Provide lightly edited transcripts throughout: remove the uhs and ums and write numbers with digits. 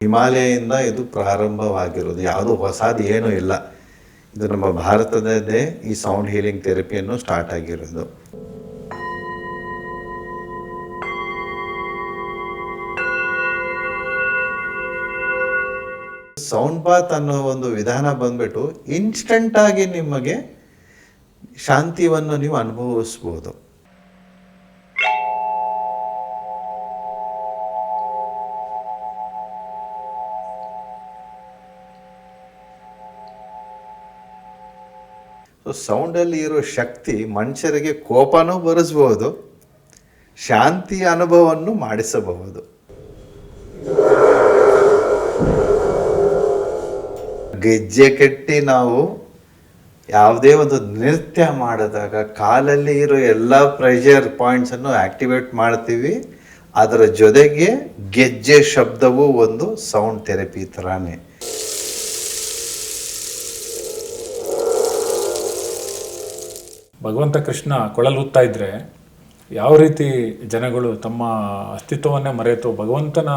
ಹಿಮಾಲಯದಿಂದ ಇದು ಪ್ರಾರಂಭವಾಗಿರೋದು, ಯಾವುದು ಹೊಸದು ಏನೂ ಇಲ್ಲ. ಇದು ನಮ್ಮ ಭಾರತದದೇ ಈ ಸೌಂಡ್ ಹೀಲಿಂಗ್ ಥೆರಪಿಯನ್ನು ಸ್ಟಾರ್ಟ್ ಆಗಿರೋದು. ಸೌಂಡ್ ಬಾತ್ ಅನ್ನೋ ಒಂದು ವಿಧಾನ ಬಂದ್ಬಿಟ್ಟು ಇನ್ಸ್ಟಂಟ್ ಆಗಿ ನಿಮಗೆ ಶಾಂತಿಯನ್ನು ನೀವು ಅನುಭವಿಸ್ಬೋದು. ಸೌಂಡಲ್ಲಿ ಇರೋ ಶಕ್ತಿ ಮನುಷ್ಯರಿಗೆ ಕೋಪನೂ ಬರೆಸ್ಬೋದು, ಶಾಂತಿಯ ಅನುಭವವನ್ನು ಮಾಡಿಸಬಹುದು. ಗೆಜ್ಜೆ ಕಟ್ಟಿ ನಾವು ಯಾವುದೇ ಒಂದು ನೃತ್ಯ ಮಾಡಿದಾಗ ಕಾಲಲ್ಲಿ ಇರೋ ಎಲ್ಲ ಪ್ರೆಷರ್ ಪಾಯಿಂಟ್ಸನ್ನು ಆಕ್ಟಿವೇಟ್ ಮಾಡ್ತೀವಿ. ಅದರ ಜೊತೆಗೆ ಗೆಜ್ಜೆ ಶಬ್ದವೂ ಒಂದು ಸೌಂಡ್ ಥೆರಪಿ ಥರನೇ. ಭಗವಂತ ಕೃಷ್ಣ ಕೊಳಲೂತ್ತಾ ಇದ್ದರೆ ಯಾವ ರೀತಿ ಜನಗಳು ತಮ್ಮ ಅಸ್ತಿತ್ವವನ್ನೇ ಮರೆತು ಭಗವಂತನ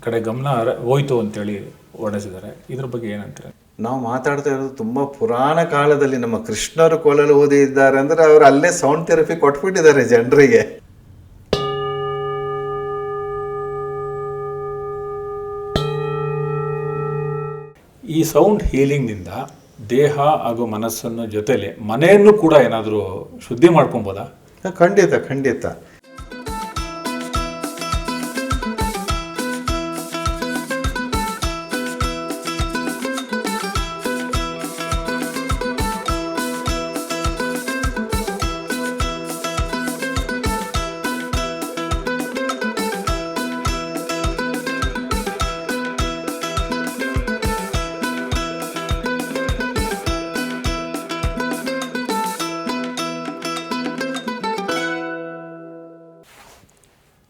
ಕಡೆ ಗಮನ ಹೋಯಿತು ಅಂತೇಳಿ ವರ್ಣಿಸಿದ್ದಾರೆ. ಇದ್ರ ಬಗ್ಗೆ ಏನಂತಾರೆ? ನಾವು ಮಾತಾಡ್ತಾ ಇರೋದು ತುಂಬ ಪುರಾಣ ಕಾಲದಲ್ಲಿ ನಮ್ಮ ಕೃಷ್ಣರು ಕೊಳಲು ಊದಿದ್ದಾರೆ ಅಂದರೆ ಅವರು ಅಲ್ಲೇ ಸೌಂಡ್ ಥೆರಪಿ ಕೊಟ್ಬಿಟ್ಟಿದ್ದಾರೆ ಜನರಿಗೆ. ಈ ಸೌಂಡ್ ಹೀಲಿಂಗ್ನಿಂದ ದೇಹ ಹಾಗೂ ಮನಸ್ಸನ್ನು ಜೊತೆಲೆ ಮನೆಯನ್ನು ಕೂಡ ಏನಾದರೂ ಶುದ್ಧಿ ಮಾಡ್ಕೊಬೋದಾ? ಖಂಡಿತ ಖಂಡಿತ.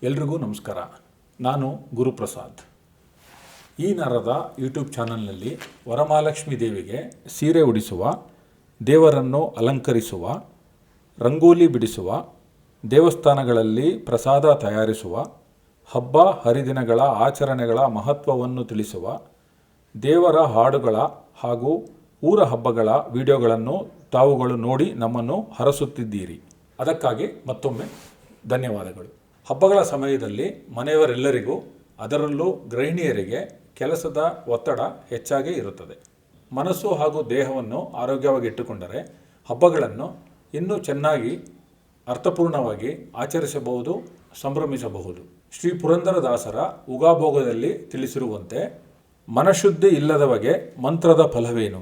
ಎಲ್ರಿಗೂ ನಮಸ್ಕಾರ. ನಾನು ಗುರುಪ್ರಸಾದ್. ಈ ನರದ ಯೂಟ್ಯೂಬ್ ಚಾನಲ್ನಲ್ಲಿ ವರಮಹಾಲಕ್ಷ್ಮೀ ದೇವಿಗೆ ಸೀರೆ ಉಡಿಸುವ, ದೇವರನ್ನು ಅಲಂಕರಿಸುವ, ರಂಗೋಲಿ ಬಿಡಿಸುವ, ದೇವಸ್ಥಾನಗಳಲ್ಲಿ ಪ್ರಸಾದ ತಯಾರಿಸುವ, ಹಬ್ಬ ಹರಿದಿನಗಳ ಆಚರಣೆಗಳ ಮಹತ್ವವನ್ನು ತಿಳಿಸುವ, ದೇವರ ಹಾಡುಗಳ ಹಾಗೂ ಊರ ಹಬ್ಬಗಳ ವಿಡಿಯೋಗಳನ್ನು ತಾವುಗಳು ನೋಡಿ ನಮ್ಮನ್ನು ಹರಸುತ್ತಿದ್ದೀರಿ. ಅದಕ್ಕಾಗಿ ಮತ್ತೊಮ್ಮೆ ಧನ್ಯವಾದಗಳು. ಹಬ್ಬಗಳ ಸಮಯದಲ್ಲಿ ಮನೆಯವರೆಲ್ಲರಿಗೂ, ಅದರಲ್ಲೂ ಗೃಹಿಣಿಯರಿಗೆ ಕೆಲಸದ ಒತ್ತಡ ಹೆಚ್ಚಾಗಿ ಇರುತ್ತದೆ. ಮನಸ್ಸು ಹಾಗೂ ದೇಹವನ್ನು ಆರೋಗ್ಯವಾಗಿಟ್ಟುಕೊಂಡರೆ ಹಬ್ಬಗಳನ್ನು ಇನ್ನೂ ಚೆನ್ನಾಗಿ ಅರ್ಥಪೂರ್ಣವಾಗಿ ಆಚರಿಸಬಹುದು, ಸಂಭ್ರಮಿಸಬಹುದು. ಶ್ರೀ ಪುರಂದರದಾಸರ ಉಗಾಭೋಗದಲ್ಲಿ ತಿಳಿಸಿರುವಂತೆ, ಮನಶುದ್ಧಿ ಇಲ್ಲದವಗೆ ಮಂತ್ರದ ಫಲವೇನು,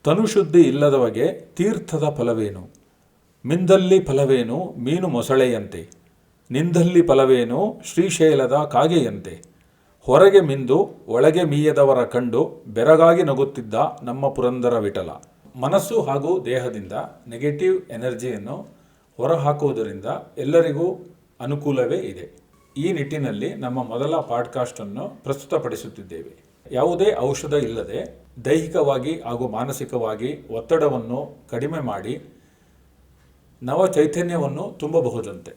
ತನುಶುದ್ಧಿ ಇಲ್ಲದವಗೆ ತೀರ್ಥದ ಫಲವೇನು, ಮಿಂದಲ್ಲಿ ಫಲವೇನು ಮೀನು ಮೊಸಳೆಯಂತೆ, ನಿಂದಲ್ಲಿ ಫಲವೇನು ಶ್ರೀಶೈಲದ ಕಾಗೆಯಂತೆ, ಹೊರಗೆ ಮಿಂದು ಒಳಗೆ ಮೀಯದವರ ಕಂಡು ಬೆರಗಾಗಿ ನಗುತ್ತಿದ್ದ ನಮ್ಮ ಪುರಂದರ ವಿಠಲ. ಮನಸ್ಸು ಹಾಗೂ ದೇಹದಿಂದ ನೆಗೆಟಿವ್ ಎನರ್ಜಿಯನ್ನು ಹೊರಹಾಕುವುದರಿಂದ ಎಲ್ಲರಿಗೂ ಅನುಕೂಲವೇ ಇದೆ. ಈ ನಿಟ್ಟಿನಲ್ಲಿ ನಮ್ಮ ಮೊದಲ ಪಾಡ್ಕಾಸ್ಟನ್ನು ಪ್ರಸ್ತುತಪಡಿಸುತ್ತಿದ್ದೇವೆ. ಯಾವುದೇ ಔಷಧ ಇಲ್ಲದೆ ದೈಹಿಕವಾಗಿ ಹಾಗೂ ಮಾನಸಿಕವಾಗಿ ಒತ್ತಡವನ್ನು ಕಡಿಮೆ ಮಾಡಿ ನವ ಚೈತನ್ಯವನ್ನು ತುಂಬಬಹುದಂತೆ.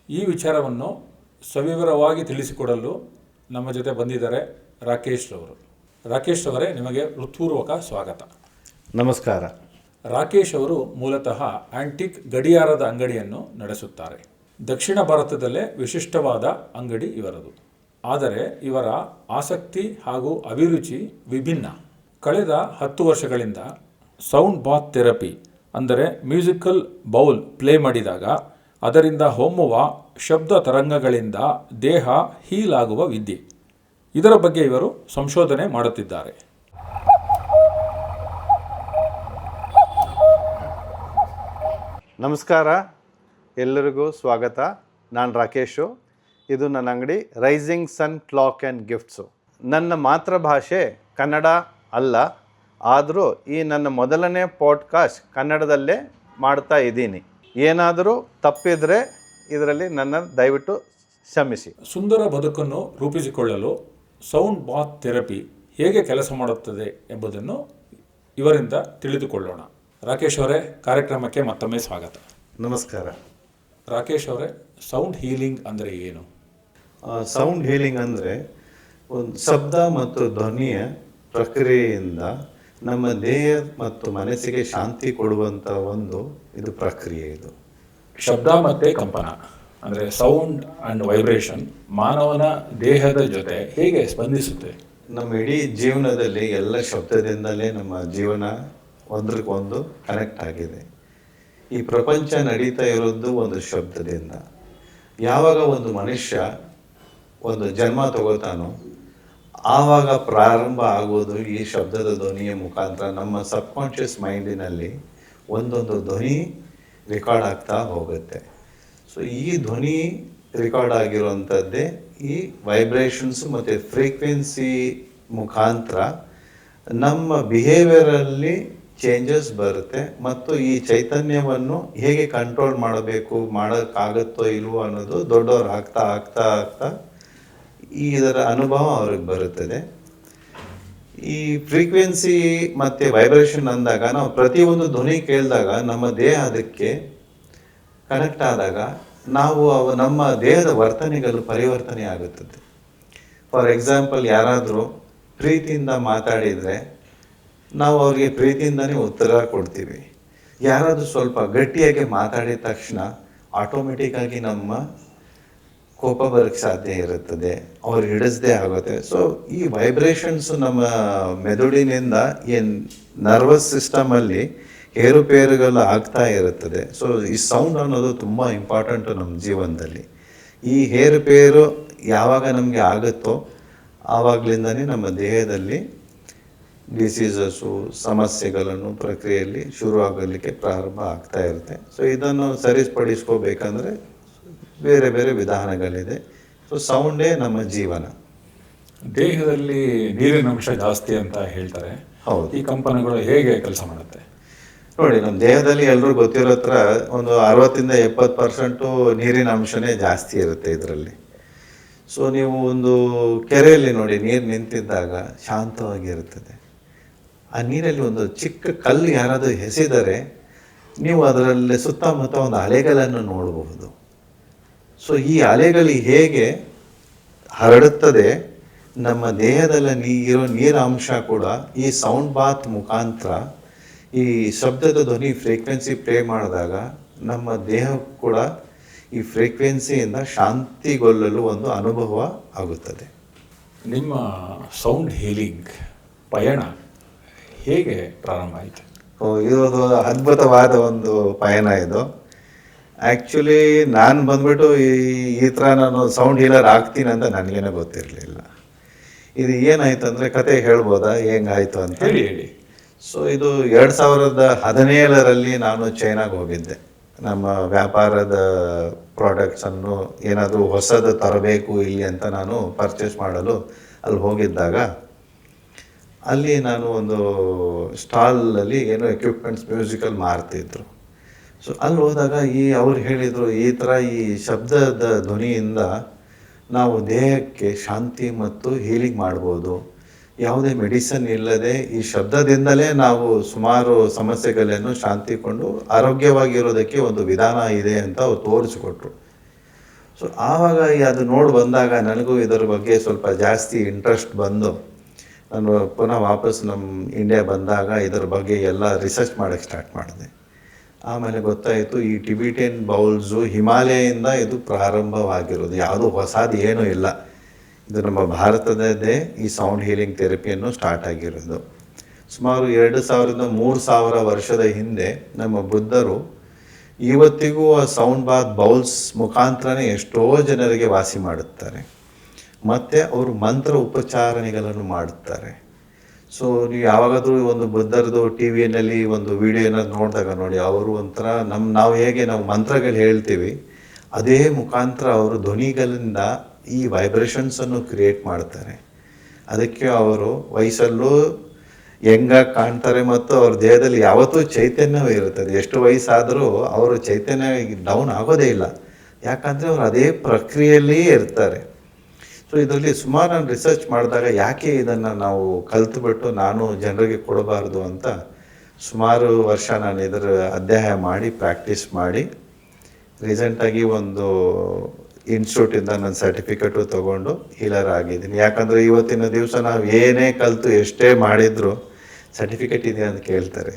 ಈ ವಿಚಾರವನ್ನು ಸವಿವರವಾಗಿ ತಿಳಿಸಿಕೊಡಲು ನಮ್ಮ ಜೊತೆ ಬಂದಿದ್ದಾರೆ ರಾಕೇಶ್ ರವರು. ರಾಕೇಶ್ ಅವರೇ, ನಿಮಗೆ ಹೃತ್ಪೂರ್ವಕ ಸ್ವಾಗತ. ನಮಸ್ಕಾರ. ರಾಕೇಶ್ ಅವರು ಮೂಲತಃ ಆಂಟಿಕ್ ಗಡಿಯಾರದ ಅಂಗಡಿಯನ್ನು ನಡೆಸುತ್ತಾರೆ. ದಕ್ಷಿಣ ಭಾರತದಲ್ಲೇ ವಿಶಿಷ್ಟವಾದ ಅಂಗಡಿ ಇವರದು. ಆದರೆ ಇವರ ಆಸಕ್ತಿ ಹಾಗೂ ಅಭಿರುಚಿ ವಿಭಿನ್ನ. ಕಳೆದ 10 ವರ್ಷಗಳಿಂದ ಸೌಂಡ್ ಬಾತ್ ಥೆರಪಿ ಅಂದರೆ ಮ್ಯೂಸಿಕಲ್ ಬೌಲ್ ಪ್ಲೇ ಮಾಡಿದಾಗ ಅದರಿಂದ ಹೊಮ್ಮುವ ಶಬ್ದ ತರಂಗಗಳಿಂದ ದೇಹ ಹೀಲ್ ಆಗುವ ವಿದ್ಯೆ, ಇದರ ಬಗ್ಗೆ ಇವರು ಸಂಶೋಧನೆ ಮಾಡುತ್ತಿದ್ದಾರೆ. ನಮಸ್ಕಾರ, ಎಲ್ಲರಿಗೂ ಸ್ವಾಗತ. ನಾನು ರಾಕೇಶು. ಇದು ನನ್ನ ಅಂಗಡಿ Rising Sun Clock and Gifts. ನನ್ನ ಮಾತೃಭಾಷೆ ಕನ್ನಡ ಅಲ್ಲ, ಆದರೂ ಈ ನನ್ನ ಮೊದಲನೇ ಪಾಡ್ಕಾಸ್ಟ್ ಕನ್ನಡದಲ್ಲೇ ಮಾಡ್ತಾ ಇದ್ದೀನಿ. ಏನಾದರೂ ತಪ್ಪಿದರೆ ಇದರಲ್ಲಿ ನನ್ನ ದಯವಿಟ್ಟು ಕ್ಷಮಿಸಿ. ಸುಂದರ ಬದುಕನ್ನು ರೂಪಿಸಿಕೊಳ್ಳಲು ಸೌಂಡ್ ಬಾತ್ ಥೆರಪಿ ಹೇಗೆ ಕೆಲಸ ಮಾಡುತ್ತದೆ ಎಂಬುದನ್ನು ಇವರಿಂದ ತಿಳಿದುಕೊಳ್ಳೋಣ. ರಾಕೇಶ್ ಅವರೇ, ಕಾರ್ಯಕ್ರಮಕ್ಕೆ ಮತ್ತೊಮ್ಮೆ ಸ್ವಾಗತ. ನಮಸ್ಕಾರ. ರಾಕೇಶ್ ಅವರೇ, ಸೌಂಡ್ ಹೀಲಿಂಗ್ ಅಂದರೆ ಏನು? ಸೌಂಡ್ ಹೀಲಿಂಗ್ ಅಂದರೆ ಒಂದು ಶಬ್ದ ಮತ್ತು ಧ್ವನಿಯ ಪ್ರಕ್ರಿಯೆಯಿಂದ ನಮ್ಮ ದೇಹ ಮತ್ತು ಮನಸ್ಸಿಗೆ ಶಾಂತಿ ಕೊಡುವಂಥ ಒಂದು ಇದು ಪ್ರಕ್ರಿಯೆ ಇದು. ಶಬ್ದ ಮತ್ತು ಕಂಪನ ಅಂದರೆ ಸೌಂಡ್ ಆ್ಯಂಡ್ ವೈಬ್ರೇಷನ್ ಮಾನವನ ದೇಹದ ಜೊತೆ ಹೇಗೆ ಸ್ಪಂದಿಸುತ್ತೆ? ನಮ್ಮ ಇಡೀ ಜೀವನದಲ್ಲಿ ಎಲ್ಲ ಶಬ್ದದಿಂದಲೇ ನಮ್ಮ ಜೀವನ ಒಂದಕ್ಕೊಂದು ಕನೆಕ್ಟ್ ಆಗಿದೆ. ಈ ಪ್ರಪಂಚ ನಡೀತಾ ಇರೋದು ಒಂದು ಶಬ್ದದಿಂದ. ಯಾವಾಗ ಒಂದು ಮನುಷ್ಯ ಒಂದು ಜನ್ಮ ತಗೋತಾನೋ ಆವಾಗ ಪ್ರಾರಂಭ ಆಗೋದು ಈ ಶಬ್ದದ ಧ್ವನಿಯ ಮುಖಾಂತರ. ನಮ್ಮ ಸಬ್ಕಾನ್ಷಿಯಸ್ ಮೈಂಡಿನಲ್ಲಿ ಒಂದೊಂದು ಧ್ವನಿ ರೆಕಾರ್ಡ್ ಆಗ್ತಾ ಹೋಗುತ್ತೆ. ಸೊ ಈ ಧ್ವನಿ ರೆಕಾರ್ಡ್ ಆಗಿರುವಂಥದ್ದೇ ಈ ವೈಬ್ರೇಷನ್ಸ್ ಮತ್ತು ಫ್ರೀಕ್ವೆನ್ಸಿ ಮುಖಾಂತರ ನಮ್ಮ ಬಿಹೇವಿಯರಲ್ಲಿ ಚೇಂಜಸ್ ಬರುತ್ತೆ. ಮತ್ತು ಈ ಚೈತನ್ಯವನ್ನು ಹೇಗೆ ಕಂಟ್ರೋಲ್ ಮಾಡಬೇಕು, ಮಾಡೋಕ್ಕಾಗತ್ತೋ ಇಲ್ವೋ ಅನ್ನೋದು ದೊಡ್ಡವ್ರು ಆಗ್ತಾ ಆಗ್ತಾ ಆಗ್ತಾ ಇದರ ಅನುಭವ ಅವ್ರಿಗೆ ಬರುತ್ತದೆ. ಈ ಫ್ರೀಕ್ವೆನ್ಸಿ ಮತ್ತು ವೈಬ್ರೇಷನ್ ಅಂದಾಗ ನಾವು ಪ್ರತಿಯೊಂದು ಧ್ವನಿ ಕೇಳಿದಾಗ ನಮ್ಮ ದೇಹ ಅದಕ್ಕೆ ಕನೆಕ್ಟ್ ಆದಾಗ ನಾವು ನಮ್ಮ ದೇಹದ ವರ್ತನೆಗಳು ಪರಿವರ್ತನೆ ಆಗುತ್ತದೆ. ಫಾರ್ ಎಕ್ಸಾಂಪಲ್, ಯಾರಾದರೂ ಪ್ರೀತಿಯಿಂದ ಮಾತಾಡಿದರೆ ನಾವು ಅವ್ರಿಗೆ ಪ್ರೀತಿಯಿಂದನೇ ಉತ್ತರ ಕೊಡ್ತೀವಿ. ಯಾರಾದರೂ ಸ್ವಲ್ಪ ಗಟ್ಟಿಯಾಗಿ ಮಾತಾಡಿದ ತಕ್ಷಣ ಆಟೋಮೆಟಿಕ್ಕಾಗಿ ನಮ್ಮ ಕೋಪ ಬರೋಕ್ಕೆ ಸಾಧ್ಯ ಇರುತ್ತದೆ, ಅವ್ರು ಹಿಡಿಸ್ದೇ ಆಗುತ್ತೆ. ಸೊ ಈ ವೈಬ್ರೇಷನ್ಸ್ ನಮ್ಮ ಮೆದುಳಿನಿಂದ ಏನು ನರ್ವಸ್ ಸಿಸ್ಟಮಲ್ಲಿ ಏರುಪೇರುಗಳು ಆಗ್ತಾ ಇರುತ್ತದೆ. ಸೊ ಈ ಸೌಂಡ್ ಅನ್ನೋದು ತುಂಬ ಇಂಪಾರ್ಟೆಂಟು ನಮ್ಮ ಜೀವನದಲ್ಲಿ. ಈ ಏರುಪೇರು ಯಾವಾಗ ನಮಗೆ ಆಗುತ್ತೋ ಆವಾಗಲಿಂದನೇ ನಮ್ಮ ದೇಹದಲ್ಲಿ ಡಿಸೀಸಸ್ಸು ಸಮಸ್ಯೆಗಳನ್ನು ಪ್ರಕ್ರಿಯೆಯಲ್ಲಿ ಶುರುವಾಗಲಿಕ್ಕೆ ಪ್ರಾರಂಭ ಆಗ್ತಾ ಇರುತ್ತೆ. ಸೊ ಇದನ್ನು ಸರಿಪಡಿಸ್ಕೋಬೇಕಂದ್ರೆ ಬೇರೆ ಬೇರೆ ವಿಧಾನಗಳಿದೆ. ಸೊ ಸೌಂಡೇ ನಮ್ಮ ಜೀವನ. ದೇಹದಲ್ಲಿ ನೀರಿನ ಅಂಶ ಜಾಸ್ತಿ ಅಂತ ಹೇಳ್ತಾರೆ. ಹೌದು. ಈ ಕಂಪನಗಳು ಹೇಗೆ ಕೆಲಸ ಮಾಡುತ್ತೆ? ನೋಡಿ, ನಮ್ಮ ದೇಹದಲ್ಲಿ ಎಲ್ಲರೂ ಗೊತ್ತಿರೋ ಹತ್ರ ಒಂದು 60-70% ನೀರಿನ ಅಂಶನೇ ಜಾಸ್ತಿ ಇರುತ್ತೆ ಇದರಲ್ಲಿ. ಸೊ ನೀವು ಒಂದು ಕೆರೆಯಲ್ಲಿ ನೋಡಿ, ನೀರು ನಿಂತಿದ್ದಾಗ ಶಾಂತವಾಗಿರುತ್ತದೆ. ಆ ನೀರಲ್ಲಿ ಒಂದು ಚಿಕ್ಕ ಕಲ್ಲು ಯಾರಾದರೂ ಎಸೆದರೆ ನೀವು ಅದರಲ್ಲಿ ಸುತ್ತಮುತ್ತ ಒಂದು ಅಲೆಗಳನ್ನು ನೋಡಬಹುದು. ಸೊ ಈ ಅಲೆಗಳು ಹೇಗೆ ಹರಡುತ್ತದೆ, ನಮ್ಮ ದೇಹದಲ್ಲಿ ಇರೋ ನೀರಿನ ಅಂಶ ಕೂಡ ಈ ಸೌಂಡ್ ಬಾತ್ ಮುಖಾಂತರ ಈ ಶಬ್ದದ ಧ್ವನಿ ಫ್ರೀಕ್ವೆನ್ಸಿ ಪ್ಲೇ ಮಾಡಿದಾಗ ನಮ್ಮ ದೇಹ ಕೂಡ ಈ ಫ್ರೀಕ್ವೆನ್ಸಿಯಿಂದ ಶಾಂತಿಗೊಳ್ಳಲು ಒಂದು ಅನುಭವ ಆಗುತ್ತದೆ. ನಿಮ್ಮ ಸೌಂಡ್ ಹೀಲಿಂಗ್ ಪಯಣ ಹೇಗೆ ಪ್ರಾರಂಭ ಆಯಿತು? ಇದೊಂದು ಅದ್ಭುತವಾದ ಒಂದು ಪಯಣ ಇದು. ಆ್ಯಕ್ಚುಲಿ ನಾನು ಬಂದ್ಬಿಟ್ಟು ಈ ಥರ ನಾನು ಸೌಂಡ್ ಹೀಲರ್ ಆಗ್ತೀನಿ ಅಂತ ನನಗೇನೋ ಗೊತ್ತಿರಲಿಲ್ಲ. ಇದು ಏನಾಯ್ತು ಅಂದರೆ, ಕತೆ ಹೇಳ್ಬೋದಾ ಹೆಂಗಾಯಿತು ಅಂತ? ಹೇಳಿ. ಸೊ ಇದು 2017ರಲ್ಲಿ ನಾನು ಚೈನಾಗೆ ಹೋಗಿದ್ದೆ. ನಮ್ಮ ವ್ಯಾಪಾರದ ಪ್ರಾಡಕ್ಟ್ಸನ್ನು ಏನಾದರೂ ಹೊಸದು ತರಬೇಕು ಇಲ್ಲಿ ಅಂತ ನಾನು ಪರ್ಚೇಸ್ ಮಾಡಲು ಅಲ್ಲಿ ಹೋಗಿದ್ದಾಗ ಅಲ್ಲಿ ನಾನು ಒಂದು ಸ್ಟಾಲಲ್ಲಿ ಏನೋ ಎಕ್ವಿಪ್ಮೆಂಟ್ಸ್ ಮ್ಯೂಸಿಕಲ್ ಮಾರ್ತಿದ್ರು. ಸೊ ಅಲ್ಲಿ ಹೋದಾಗ ಅವ್ರು ಹೇಳಿದರು, ಈ ಥರ ಈ ಶಬ್ದದ ಧ್ವನಿಯಿಂದ ನಾವು ದೇಹಕ್ಕೆ ಶಾಂತಿ ಮತ್ತು ಹೀಲಿಂಗ್ ಮಾಡ್ಬೋದು. ಯಾವುದೇ ಮೆಡಿಸನ್ ಇಲ್ಲದೆ ಈ ಶಬ್ದದಿಂದಲೇ ನಾವು ಸುಮಾರು ಸಮಸ್ಯೆಗಳನ್ನು ಶಾಂತಿಕೊಂಡು ಆರೋಗ್ಯವಾಗಿರೋದಕ್ಕೆ ಒಂದು ವಿಧಾನ ಇದೆ ಅಂತ ಅವ್ರು ತೋರಿಸ್ಕೊಟ್ರು. ಸೊ ಆವಾಗ ಅದು ನೋಡಿ ಬಂದಾಗ ನನಗೂ ಇದರ ಬಗ್ಗೆ ಸ್ವಲ್ಪ ಜಾಸ್ತಿ ಇಂಟ್ರೆಸ್ಟ್ ಬಂದು ನಾನು ಪುನಃ ವಾಪಸ್ ನಮ್ಮ ಇಂಡಿಯಾ ಬಂದಾಗ ಇದರ ಬಗ್ಗೆ ಎಲ್ಲ ರಿಸರ್ಚ್ ಮಾಡೋಕ್ಕೆ ಸ್ಟಾರ್ಟ್ ಮಾಡಿದೆ. ಆಮೇಲೆ ಗೊತ್ತಾಯಿತು, ಈ ಟಿಬಿಟಿಯನ್ ಬೌಲ್ಸು ಹಿಮಾಲಯದಿಂದ ಇದು ಪ್ರಾರಂಭವಾಗಿರೋದು, ಯಾವುದೂ ಹೊಸದು ಏನೂ ಇಲ್ಲ. ಇದು ನಮ್ಮ ಭಾರತದದೇ ಈ ಸೌಂಡ್ ಹೀಲಿಂಗ್ ಥೆರಪಿಯನ್ನು ಸ್ಟಾರ್ಟ್ ಆಗಿರೋದು. ಸುಮಾರು 2000-3000 ವರ್ಷದ ಹಿಂದೆ ನಮ್ಮ ಬುದ್ಧರು ಇವತ್ತಿಗೂ ಆ ಸೌಂಡ್ ಬಾತ್ ಬೌಲ್ಸ್ ಮುಖಾಂತರನೇ ಎಷ್ಟೋ ಜನರಿಗೆ ವಾಸಿ ಮಾಡುತ್ತಾರೆ. ಮತ್ತು ಅವರು ಮಂತ್ರ ಉಪಚಾರಣೆಗಳನ್ನು ಮಾಡುತ್ತಾರೆ. ಸೊ ನೀವು ಯಾವಾಗಾದರೂ ಒಂದು ಬುದ್ಧರದು ಟಿ ವಿಯಲ್ಲಿ ಒಂದು ವಿಡಿಯೋ ಏನಾದ್ರು ನೋಡಿದಾಗ ನೋಡಿ, ಅವರು ಒಂಥರ ನಾವು ಹೇಗೆ ನಾವು ಮಂತ್ರಗಳು ಹೇಳ್ತೀವಿ ಅದೇ ಮುಖಾಂತರ ಅವರು ಧ್ವನಿಗಳಿಂದ ಈ ವೈಬ್ರೇಷನ್ಸನ್ನು ಕ್ರಿಯೇಟ್ ಮಾಡ್ತಾರೆ. ಅದಕ್ಕೆ ಅವರು ವಯಸ್ಸಲ್ಲೂ ಹೆಂಗಾಗಿ ಕಾಣ್ತಾರೆ ಮತ್ತು ಅವ್ರ ದೇಹದಲ್ಲಿ ಯಾವತ್ತೂ ಚೈತನ್ಯವೇ ಇರುತ್ತದೆ. ಎಷ್ಟು ವಯಸ್ಸಾದರೂ ಅವರು ಚೈತನ್ಯ ಡೌನ್ ಆಗೋದೇ ಇಲ್ಲ, ಯಾಕಂದರೆ ಅವರು ಅದೇ ಪ್ರಕ್ರಿಯೆಯಲ್ಲೇ ಇರ್ತಾರೆ. ಸೊ ಇದರಲ್ಲಿ ಸುಮಾರು ನಾನು ರಿಸರ್ಚ್ ಮಾಡಿದಾಗ ಯಾಕೆ ಇದನ್ನು ನಾವು ಕಲ್ತುಬಿಟ್ಟು ನಾನು ಜನರಿಗೆ ಕೊಡಬಾರ್ದು ಅಂತ ಸುಮಾರು ವರ್ಷ ನಾನು ಇದರ ಅಧ್ಯಯನ ಮಾಡಿ ಪ್ರಾಕ್ಟೀಸ್ ಮಾಡಿ ರೀಸೆಂಟಾಗಿ ಒಂದು ಇನ್ಸ್ಟಿಟ್ಯೂಟಿಂದ ನನ್ನ ಸರ್ಟಿಫಿಕೇಟು ತೊಗೊಂಡು ಹೀಲರ್ ಆಗಿದ್ದೀನಿ. ಯಾಕಂದರೆ ಇವತ್ತಿನ ದಿವಸ ನಾವು ಏನೇ ಕಲಿತು ಎಷ್ಟೇ ಮಾಡಿದರೂ ಸರ್ಟಿಫಿಕೇಟ್ ಇದೆಯಾ ಅಂತ ಕೇಳ್ತಾರೆ.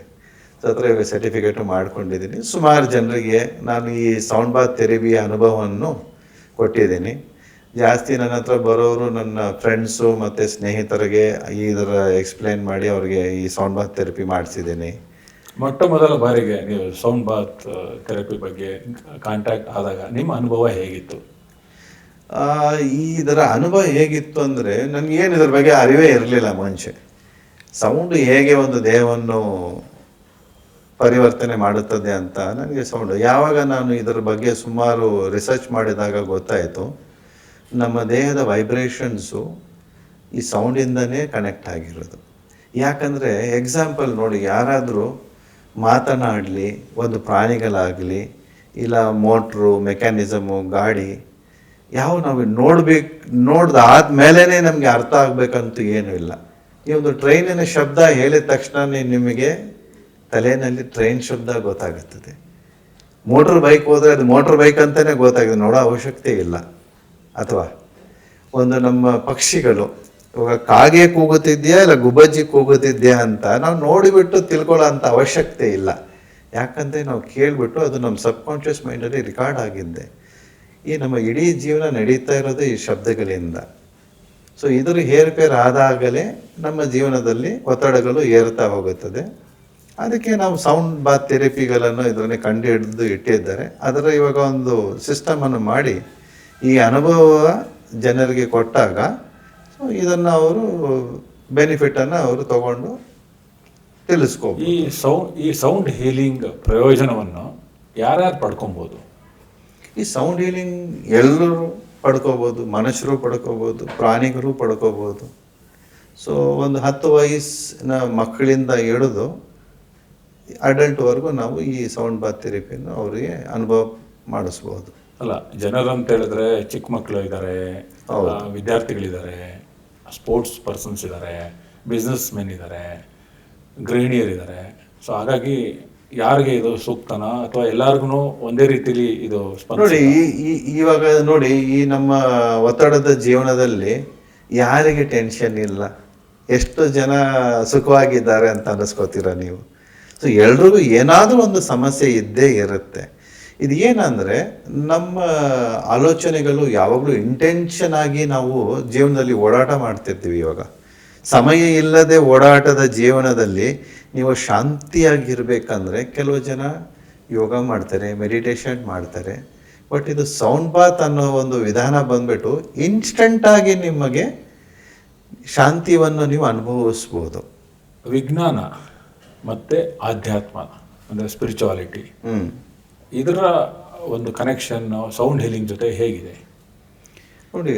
ಸೊ ಹತ್ರ ಸರ್ಟಿಫಿಕೇಟು ಮಾಡ್ಕೊಂಡಿದ್ದೀನಿ. ಸುಮಾರು ಜನರಿಗೆ ನಾನು ಈ ಸೌಂಡ್ ಬಾತ್ ಥೆರಪಿಯ ಅನುಭವವನ್ನು ಕೊಟ್ಟಿದ್ದೀನಿ. ಜಾಸ್ತಿ ನನ್ನ ಹತ್ರ ಬರೋರು ನನ್ನ ಫ್ರೆಂಡ್ಸು ಮತ್ತು ಸ್ನೇಹಿತರಿಗೆ ಇದರ ಎಕ್ಸ್ಪ್ಲೇನ್ ಮಾಡಿ ಅವ್ರಿಗೆ ಈ ಸೌಂಡ್ ಬಾತ್ ಥೆರಪಿ ಮಾಡಿಸಿದ್ದೀನಿ. ಮೊಟ್ಟ ಮೊದಲ ಬಾರಿಗೆ ನೀವು ಸೌಂಡ್ ಬಾತ್ ಥೆರಪಿ ಬಗ್ಗೆ ಕಾಂಟ್ಯಾಕ್ಟ್ ಆದಾಗ ನಿಮ್ಮ ಅನುಭವ ಹೇಗಿತ್ತು? ಇದರ ಅನುಭವ ಹೇಗಿತ್ತು ಅಂದರೆ ನನಗೇನು ಇದ್ರ ಬಗ್ಗೆ ಅರಿವೇ ಇರಲಿಲ್ಲ ಮುಂಚೆ. ಸೌಂಡು ಹೇಗೆ ಒಂದು ದೇಹವನ್ನು ಪರಿವರ್ತನೆ ಮಾಡುತ್ತದೆ ಅಂತ ನನಗೆ ಸೌಂಡು ಯಾವಾಗ ನಾನು ಇದರ ಬಗ್ಗೆ ಸುಮಾರು ರಿಸರ್ಚ್ ಮಾಡಿದಾಗ ಗೊತ್ತಾಯಿತು, ನಮ್ಮ ದೇಹದ ವೈಬ್ರೇಷನ್ಸು ಈ ಸೌಂಡಿಂದನೇ ಕನೆಕ್ಟ್ ಆಗಿರೋದು. ಯಾಕಂದರೆ ಎಕ್ಸಾಂಪಲ್ ನೋಡಿ, ಯಾರಾದರೂ ಮಾತನಾಡಲಿ, ಒಂದು ಪ್ರಾಣಿಗಳಾಗಲಿ, ಇಲ್ಲ ಮೋಟ್ರು, ಮೆಕ್ಯಾನಿಸಮು, ಗಾಡಿ ಯಾವ ನಾವು ನೋಡ್ದಾದ್ಮೇಲೆ ನಮಗೆ ಅರ್ಥ ಆಗಬೇಕಂತೂ ಏನೂ ಇಲ್ಲ. ಈ ಒಂದು ಟ್ರೈನಿನ ಶಬ್ದ ಹೇಳಿದ ತಕ್ಷಣ ನಿಮಗೆ ತಲೆಯಲ್ಲಿ ಟ್ರೈನ್ ಶಬ್ದ ಗೊತ್ತಾಗುತ್ತದೆ. ಮೋಟ್ರ್ ಬೈಕ್ ಹೋದರೆ ಅದು ಮೋಟ್ರ್ ಬೈಕ್ ಅಂತಲೇ ಗೊತ್ತಾಗಿದೆ, ನೋಡೋ ಅವಶ್ಯಕತೆ ಇಲ್ಲ. ಅಥವಾ ಒಂದು ನಮ್ಮ ಪಕ್ಷಿಗಳು ಇವಾಗ ಕಾಗೆ ಕೂಗುತ್ತಿದೆಯಾ ಇಲ್ಲ ಗುಬ್ಬಜ್ಜಿ ಕೂಗುತ್ತಿದೆಯಾ ಅಂತ ನಾವು ನೋಡಿಬಿಟ್ಟು ತಿಳ್ಕೊಳ್ಳೋ ಅಂಥ ಅವಶ್ಯಕತೆ ಇಲ್ಲ. ಯಾಕಂದರೆ ನಾವು ಕೇಳಿಬಿಟ್ಟು ಅದು ನಮ್ಮ ಸಬ್ಕಾನ್ಷಿಯಸ್ ಮೈಂಡಲ್ಲಿ ರೆಕಾರ್ಡ್ ಆಗಿದ್ದೆ. ಈ ನಮ್ಮ ಇಡೀ ಜೀವನ ನಡೀತಾ ಇರೋದು ಈ ಶಬ್ದಗಳಿಂದ. ಸೊ ಇದರ ಹೇರುಪೇರು ಆದಾಗಲೇ ನಮ್ಮ ಜೀವನದಲ್ಲಿ ಒತ್ತಡಗಳು ಏರ್ತಾ ಹೋಗುತ್ತದೆ. ಅದಕ್ಕೆ ನಾವು ಸೌಂಡ್ ಬಾತ್ ಥೆರಪಿಗಳನ್ನು ಇದನ್ನೇ ಕಂಡು ಹಿಡಿದು ಇಟ್ಟಿದ್ದಾರೆ. ಅದರ ಇವಾಗ ಒಂದು ಸಿಸ್ಟಮನ್ನು ಮಾಡಿ ಈ ಅನುಭವ ಜನರಿಗೆ ಕೊಟ್ಟಾಗ ಸೊ ಇದನ್ನು ಅವರು ಬೆನಿಫಿಟನ್ನು ಅವರು ತಗೊಂಡು ತಿಳಿಸ್ಕೋಬೋದು. ಈ ಸೌಂಡ್ ಹೀಲಿಂಗ್ ಪ್ರಯೋಜನವನ್ನು ಯಾರ್ಯಾರು ಪಡ್ಕೊಬೋದು? ಈ ಸೌಂಡ್ ಹೀಲಿಂಗ್ ಎಲ್ಲರೂ ಪಡ್ಕೋಬೋದು, ಮನುಷ್ಯರು ಪಡ್ಕೋಬೋದು, ಪ್ರಾಣಿಗಳು ಪಡ್ಕೋಬೋದು. ಸೊ ಒಂದು 10 ವಯಸ್ಸಿನ ಮಕ್ಕಳಿಂದ ಹಿಡಿದು ಅಡಲ್ಟ್ವರೆಗೂ ನಾವು ಈ ಸೌಂಡ್ ಬಾತ್ ಥೆರಪಿಯನ್ನು ಅವರಿಗೆ ಅನುಭವ ಮಾಡಿಸ್ಬೋದು. ಅಲ್ಲ, ಜನರು ಅಂತ ಹೇಳಿದ್ರೆ ಚಿಕ್ಕ ಮಕ್ಕಳು ಇದ್ದಾರೆ, ವಿದ್ಯಾರ್ಥಿಗಳಿದ್ದಾರೆ, ಸ್ಪೋರ್ಟ್ಸ್ ಪರ್ಸನ್ಸ್ ಇದ್ದಾರೆ, ಬಿಸ್ನೆಸ್ ಮೆನ್ ಇದ್ದಾರೆ, ಗೃಹಿಣಿಯರಿದ್ದಾರೆ. ಸೊ ಹಾಗಾಗಿ ಯಾರಿಗೆ ಇದು ಸೂಕ್ತನಾ ಅಥವಾ ಎಲ್ಲರಿಗೂ ಒಂದೇ ರೀತಿಲಿ ಇದು ನೋಡಿ, ಇವಾಗ ನೋಡಿ, ಈ ನಮ್ಮ ಒತ್ತಡದ ಜೀವನದಲ್ಲಿ ಯಾರಿಗೆ ಟೆನ್ಷನ್ ಇಲ್ಲ, ಎಷ್ಟು ಜನ ಸುಖವಾಗಿದ್ದಾರೆ ಅಂತ ಅನ್ನಿಸ್ಕೋತೀರ ನೀವು? ಸೊ ಎಲ್ರಿಗೂ ಏನಾದರೂ ಒಂದು ಸಮಸ್ಯೆ ಇದ್ದೇ ಇರುತ್ತೆ. ಇದು ಏನಂದರೆ ನಮ್ಮ ಆಲೋಚನೆಗಳು ಯಾವಾಗಲೂ ಇಂಟೆನ್ಷನ್ ಆಗಿ ನಾವು ಜೀವನದಲ್ಲಿ ಓಡಾಟ ಮಾಡ್ತಿರ್ತೀವಿ. ಇವಾಗ ಸಮಯ ಇಲ್ಲದೆ ಓಡಾಟದ ಜೀವನದಲ್ಲಿ ನೀವು ಶಾಂತಿಯಾಗಿರ್ಬೇಕಂದ್ರೆ ಕೆಲವು ಜನ ಯೋಗ ಮಾಡ್ತಾರೆ, ಮೆಡಿಟೇಷನ್ ಮಾಡ್ತಾರೆ. ಬಟ್ ಇದು ಸೌಂಡ್ ಬಾತ್ ಅನ್ನೋ ಒಂದು ವಿಧಾನ ಬಂದ್ಬಿಟ್ಟು ಇನ್ಸ್ಟಂಟಾಗಿ ನಿಮಗೆ ಶಾಂತಿಯನ್ನು ನೀವು ಅನುಭವಿಸ್ಬೋದು. ವಿಜ್ಞಾನ ಮತ್ತು ಆಧ್ಯಾತ್ಮ ಅಂದರೆ ಸ್ಪಿರಿಚುವಾಲಿಟಿ, ಇದರ ಒಂದು ಕನೆಕ್ಷನ್ ಸೌಂಡ್ ಹೀಲಿಂಗ್ ಜೊತೆ ಹೇಗಿದೆ ನೋಡಿ?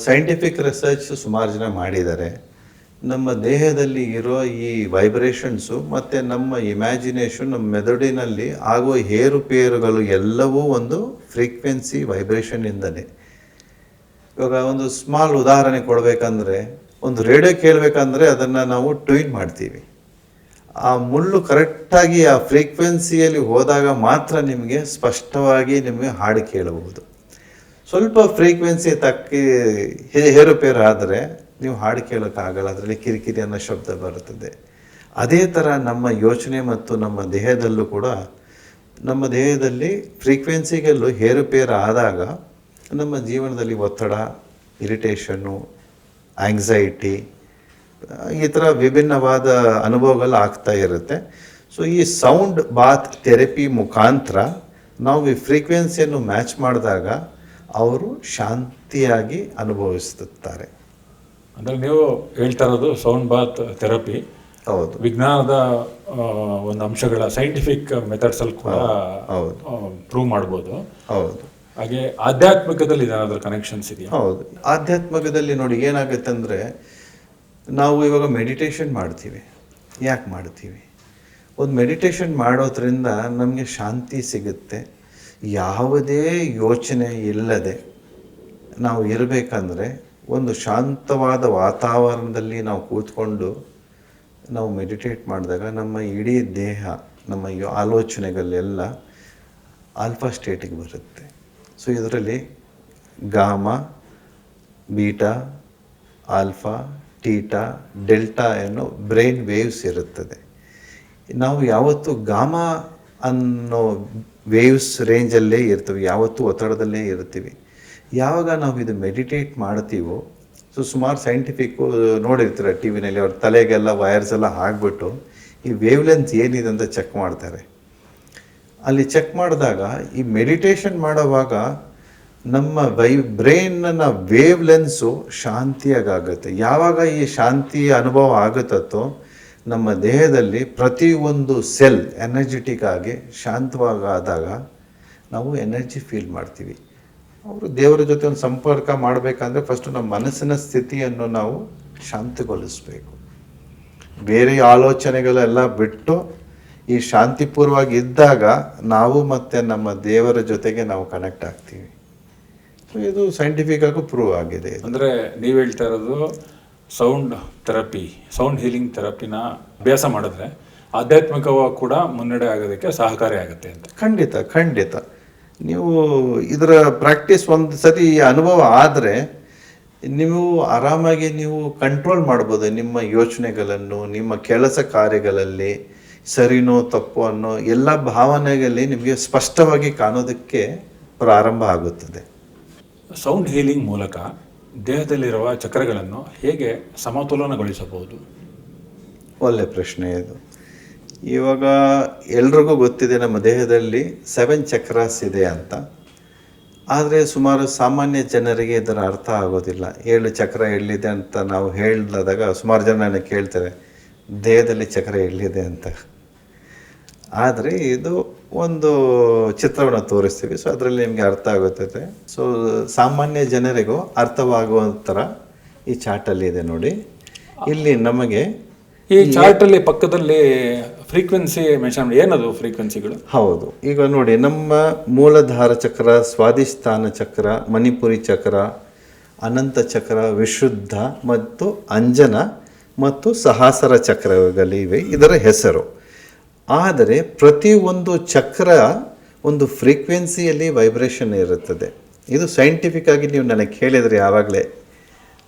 ಸೈಂಟಿಫಿಕ್ ರಿಸರ್ಚ್ ಸುಮಾರು ಜನ ಮಾಡಿದ್ದಾರೆ. ನಮ್ಮ ದೇಹದಲ್ಲಿ ಇರೋ ಈ ವೈಬ್ರೇಷನ್ಸು ಮತ್ತು ನಮ್ಮ ಇಮ್ಯಾಜಿನೇಷನ್, ನಮ್ಮ ಮೆದುಳಿನಲ್ಲಿ ಆಗುವ ಏರುಪೇರುಗಳು ಎಲ್ಲವೂ ಒಂದು ಫ್ರೀಕ್ವೆನ್ಸಿ ವೈಬ್ರೇಷನ್ನಿಂದಲೇ. ಇವಾಗ ಒಂದು ಸ್ಮಾಲ್ ಉದಾಹರಣೆ ಕೊಡಬೇಕಂದ್ರೆ, ಒಂದು ರೇಡಿಯೋ ಕೇಳಬೇಕಂದ್ರೆ ಅದನ್ನು ನಾವು ಟ್ಯೂನ್ ಮಾಡ್ತೀವಿ. ಆ ಮುಳ್ಳು ಕರೆಕ್ಟಾಗಿ ಆ ಫ್ರೀಕ್ವೆನ್ಸಿಯಲ್ಲಿ ಹೋದಾಗ ಮಾತ್ರ ನಿಮಗೆ ಸ್ಪಷ್ಟವಾಗಿ ನಿಮಗೆ ಹಾಡು ಕೇಳಬಹುದು. ಸ್ವಲ್ಪ ಫ್ರೀಕ್ವೆನ್ಸಿ ಏರುಪೇರು ಆದರೆ ನೀವು ಹಾಡು ಕೇಳೋಕ್ಕಾಗಲ್ಲ, ಅದರಲ್ಲಿ ಕಿರಿಕಿರಿ ಅನ್ನೋ ಶಬ್ದ ಬರುತ್ತದೆ. ಅದೇ ಥರ ನಮ್ಮ ಯೋಚನೆ ಮತ್ತು ನಮ್ಮ ದೇಹದಲ್ಲೂ ಕೂಡ, ನಮ್ಮ ದೇಹದಲ್ಲಿ ಫ್ರೀಕ್ವೆನ್ಸಿಗೆಲ್ಲೂ ಏರುಪೇರು ಆದಾಗ ನಮ್ಮ ಜೀವನದಲ್ಲಿ ಒತ್ತಡ, ಇರಿಟೇಷನ್ನು, ಆಂಗ್ಸೈಟಿ, ಈ ಥರ ವಿಭಿನ್ನವಾದ ಅನುಭವಗಳು ಆಗ್ತಾ ಇರುತ್ತೆ. ಸೊ ಈ ಸೌಂಡ್ ಬಾತ್ ಥೆರಪಿ ಮುಖಾಂತರ ನಾವು ಈ ಫ್ರೀಕ್ವೆನ್ಸಿಯನ್ನು ಮ್ಯಾಚ್ ಮಾಡಿದಾಗ ಅವರು ಶಾಂತಿಯಾಗಿ ಅನುಭವಿಸುತ್ತಾರೆ. ಅಂದರೆ ನೀವು ಹೇಳ್ತಾ ಇರೋದು ಸೌಂಡ್ ಬಾತ್ ಥೆರಪಿ ಹೌದು, ವಿಜ್ಞಾನದ ಒಂದು ಅಂಶಗಳ ಸೈಂಟಿಫಿಕ್ ಮೆಥಡ್ಸಲ್ಲಿ ಕೂಡ ಪ್ರೂವ್ ಮಾಡ್ಬೋದು. ಹೌದು. ಹಾಗೆ ಆಧ್ಯಾತ್ಮಿಕದಲ್ಲಿ ಏನಾದರೂ ಕನೆಕ್ಷನ್ಸ್ ಇದೆಯಾ? ಹೌದು, ಆಧ್ಯಾತ್ಮಿಕದಲ್ಲಿ ನೋಡಿ ಏನಾಗುತ್ತೆ ಅಂದರೆ, ನಾವು ಇವಾಗ ಮೆಡಿಟೇಷನ್ ಮಾಡ್ತೀವಿ. ಯಾಕೆ ಮಾಡ್ತೀವಿ? ಒಂದು ಮೆಡಿಟೇಷನ್ ಮಾಡೋದ್ರಿಂದ ನಮಗೆ ಶಾಂತಿ ಸಿಗುತ್ತೆ. ಯಾವುದೇ ಯೋಚನೆ ಇಲ್ಲದೆ ನಾವು ಇರಬೇಕಂದ್ರೆ ಒಂದು ಶಾಂತವಾದ ವಾತಾವರಣದಲ್ಲಿ ನಾವು ಕೂತ್ಕೊಂಡು ನಾವು ಮೆಡಿಟೇಟ್ ಮಾಡಿದಾಗ ನಮ್ಮ ಇಡೀ ದೇಹ, ನಮ್ಮ ಆಲೋಚನೆಗಳೆಲ್ಲ ಆಲ್ಫಾ ಸ್ಟೇಟಿಗೆ ಬರುತ್ತೆ. ಸೊ ಇದರಲ್ಲಿ gamma, beta, alpha, theta, delta ಅನ್ನೋ ಬ್ರೈನ್ ವೇವ್ಸ್ ಇರುತ್ತದೆ. ನಾವು ಯಾವತ್ತು ಗಾಮಾ ಅನ್ನೋ ವೇವ್ಸ್ ರೇಂಜಲ್ಲೇ ಇರ್ತೀವಿ, ಯಾವತ್ತೂ ಒತ್ತಡದಲ್ಲೇ ಇರ್ತೀವಿ. ಯಾವಾಗ ನಾವು ಇದು ಮೆಡಿಟೇಟ್ ಮಾಡ್ತೀವೋ, ಸೊ ಸುಮಾರು ಸೈಂಟಿಫಿಕ್ಕು ನೋಡಿರ್ತೀರ ಟಿ ವಿನಲ್ಲಿ, ಅವ್ರ ತಲೆಗೆಲ್ಲ ವೈರ್ಸ್ ಎಲ್ಲ ಹಾಕ್ಬಿಟ್ಟು ಈ ವೇವ್ ಲೆಂತ್ ಏನಿದೆ ಅಂತ ಚೆಕ್ ಮಾಡ್ತಾರೆ. ಅಲ್ಲಿ ಚೆಕ್ ಮಾಡಿದಾಗ ಈ ಮೆಡಿಟೇಷನ್ ಮಾಡುವಾಗ ನಮ್ಮ ಬ್ರೈನ್ನ ವೇವ್ ಲೆನ್ಸು ಶಾಂತಿಯಾಗುತ್ತೆ. ಯಾವಾಗ ಈ ಶಾಂತಿಯ ಅನುಭವ ಆಗುತ್ತೋ ನಮ್ಮ ದೇಹದಲ್ಲಿ ಪ್ರತಿಯೊಂದು ಸೆಲ್ ಎನರ್ಜೆಟಿಕ್ ಆಗಿ ಶಾಂತವಾಗಾದಾಗ ನಾವು ಎನರ್ಜಿ ಫೀಲ್ ಮಾಡ್ತೀವಿ. ಅವರು ದೇವರ ಜೊತೆ ಒಂದು ಸಂಪರ್ಕ ಮಾಡಬೇಕಂದ್ರೆ ಫಸ್ಟು ನಮ್ಮ ಮನಸ್ಸಿನ ಸ್ಥಿತಿಯನ್ನು ನಾವು ಶಾಂತಿಗೊಳಿಸಬೇಕು. ಬೇರೆ ಆಲೋಚನೆಗಳೆಲ್ಲ ಬಿಟ್ಟು ಈ ಶಾಂತಿಪೂರ್ವವಾಗಿ ಇದ್ದಾಗ ನಾವು ಮತ್ತು ನಮ್ಮ ದೇವರ ಜೊತೆಗೆ ನಾವು ಕನೆಕ್ಟ್ ಆಗ್ತೀವಿ. ಸೊ ಇದು ಸೈಂಟಿಫಿಕ್ ಆಗೂ ಪ್ರೂವ್ ಆಗಿದೆ. ಅಂದರೆ ನೀವು ಹೇಳ್ತಾ ಇರೋದು ಸೌಂಡ್ ಹೀಲಿಂಗ್ ಥೆರಪಿನ ಅಭ್ಯಾಸ ಮಾಡಿದ್ರೆ ಆಧ್ಯಾತ್ಮಿಕವಾಗಿ ಕೂಡ ಮುನ್ನಡೆ ಆಗೋದಕ್ಕೆ ಸಹಕಾರಿ ಆಗುತ್ತೆ ಅಂತ. ಖಂಡಿತ ನೀವು ಇದರ ಪ್ರಾಕ್ಟೀಸ್ ಒಂದು ಸತಿ ಅನುಭವ ಆದರೆ ನೀವು ಆರಾಮಾಗಿ ನೀವು ಕಂಟ್ರೋಲ್ ಮಾಡ್ಬೋದು ನಿಮ್ಮ ಯೋಚನೆಗಳನ್ನು, ನಿಮ್ಮ ಕೆಲಸ ಕಾರ್ಯಗಳಲ್ಲಿ ಸರಿನೋ ತಪ್ಪು ಅನ್ನೋ ಎಲ್ಲ ಭಾವನೆಗಳಲ್ಲಿ ನಿಮಗೆ ಸ್ಪಷ್ಟವಾಗಿ ಕಾಣೋದಕ್ಕೆ ಪ್ರಾರಂಭ ಆಗುತ್ತದೆ. ಸೌಂಡ್ ಹೀಲಿಂಗ್ ಮೂಲಕ ದೇಹದಲ್ಲಿರುವ ಚಕ್ರಗಳನ್ನು ಹೇಗೆ ಸಮತೋಲನಗೊಳಿಸಬಹುದು? ಒಳ್ಳೆ ಪ್ರಶ್ನೆ ಇದು. ಇವಾಗ ಎಲ್ರಿಗೂ ಗೊತ್ತಿದೆ ನಮ್ಮ ದೇಹದಲ್ಲಿ 7 ಚಕ್ರಾಸ್ ಇದೆ ಅಂತ. ಆದರೆ ಸುಮಾರು ಸಾಮಾನ್ಯ ಜನರಿಗೆ ಇದರ ಅರ್ಥ ಆಗೋದಿಲ್ಲ. 7 ಚಕ್ರ ಎಲ್ಲಿದೆ ಅಂತ ನಾವು ಹೇಳಿದಾಗ ಸುಮಾರು ಜನ ನನಗೆ ಕೇಳ್ತಾರೆ, ದೇಹದಲ್ಲಿ ಚಕ್ರ ಎಲ್ಲಿದೆ ಅಂತ. ಆದರೆ ಇದು ಒಂದು ಚಿತ್ರವನ್ನು ತೋರಿಸ್ತೀವಿ, ಸೊ ಅದರಲ್ಲಿ ನಿಮಗೆ ಅರ್ಥ ಆಗುತ್ತದೆ. ಸೊ ಸಾಮಾನ್ಯ ಜನರಿಗೂ ಅರ್ಥವಾಗುವ ಥರ ಈ ಚಾರ್ಟಲ್ಲಿ ಇದೆ ನೋಡಿ. ಇಲ್ಲಿ ನಮಗೆ ಈ ಚಾರ್ಟಲ್ಲಿ ಪಕ್ಕದಲ್ಲಿ ಫ್ರೀಕ್ವೆನ್ಸಿ ಮೆನ್ಷನ್ ಮಾಡಿ, ಏನದು ಫ್ರೀಕ್ವೆನ್ಸಿಗಳು? ಹೌದು, ಈಗ ನೋಡಿ ನಮ್ಮ ಮೂಲಾಧಾರ ಚಕ್ರ, ಸ್ವಾಧಿಷ್ಠಾನ ಚಕ್ರ, ಮಣಿಪುರಿ ಚಕ್ರ, ಅನಂತ ಚಕ್ರ, ವಿಶುದ್ಧ ಮತ್ತು ಅಂಜನ ಮತ್ತು ಸಹಸ್ರ ಚಕ್ರಗಳಿವೆ ಇದರ ಹೆಸರು. ಆದರೆ ಪ್ರತಿಯೊಂದು ಚಕ್ರ ಒಂದು ಫ್ರೀಕ್ವೆನ್ಸಿಯಲ್ಲಿ ವೈಬ್ರೇಷನ್ ಇರುತ್ತದೆ. ಇದು ಸೈಂಟಿಫಿಕ್ ಆಗಿ ನೀವು ನನಗೆ ಕೇಳಿದರೆ ಯಾವಾಗಲೇ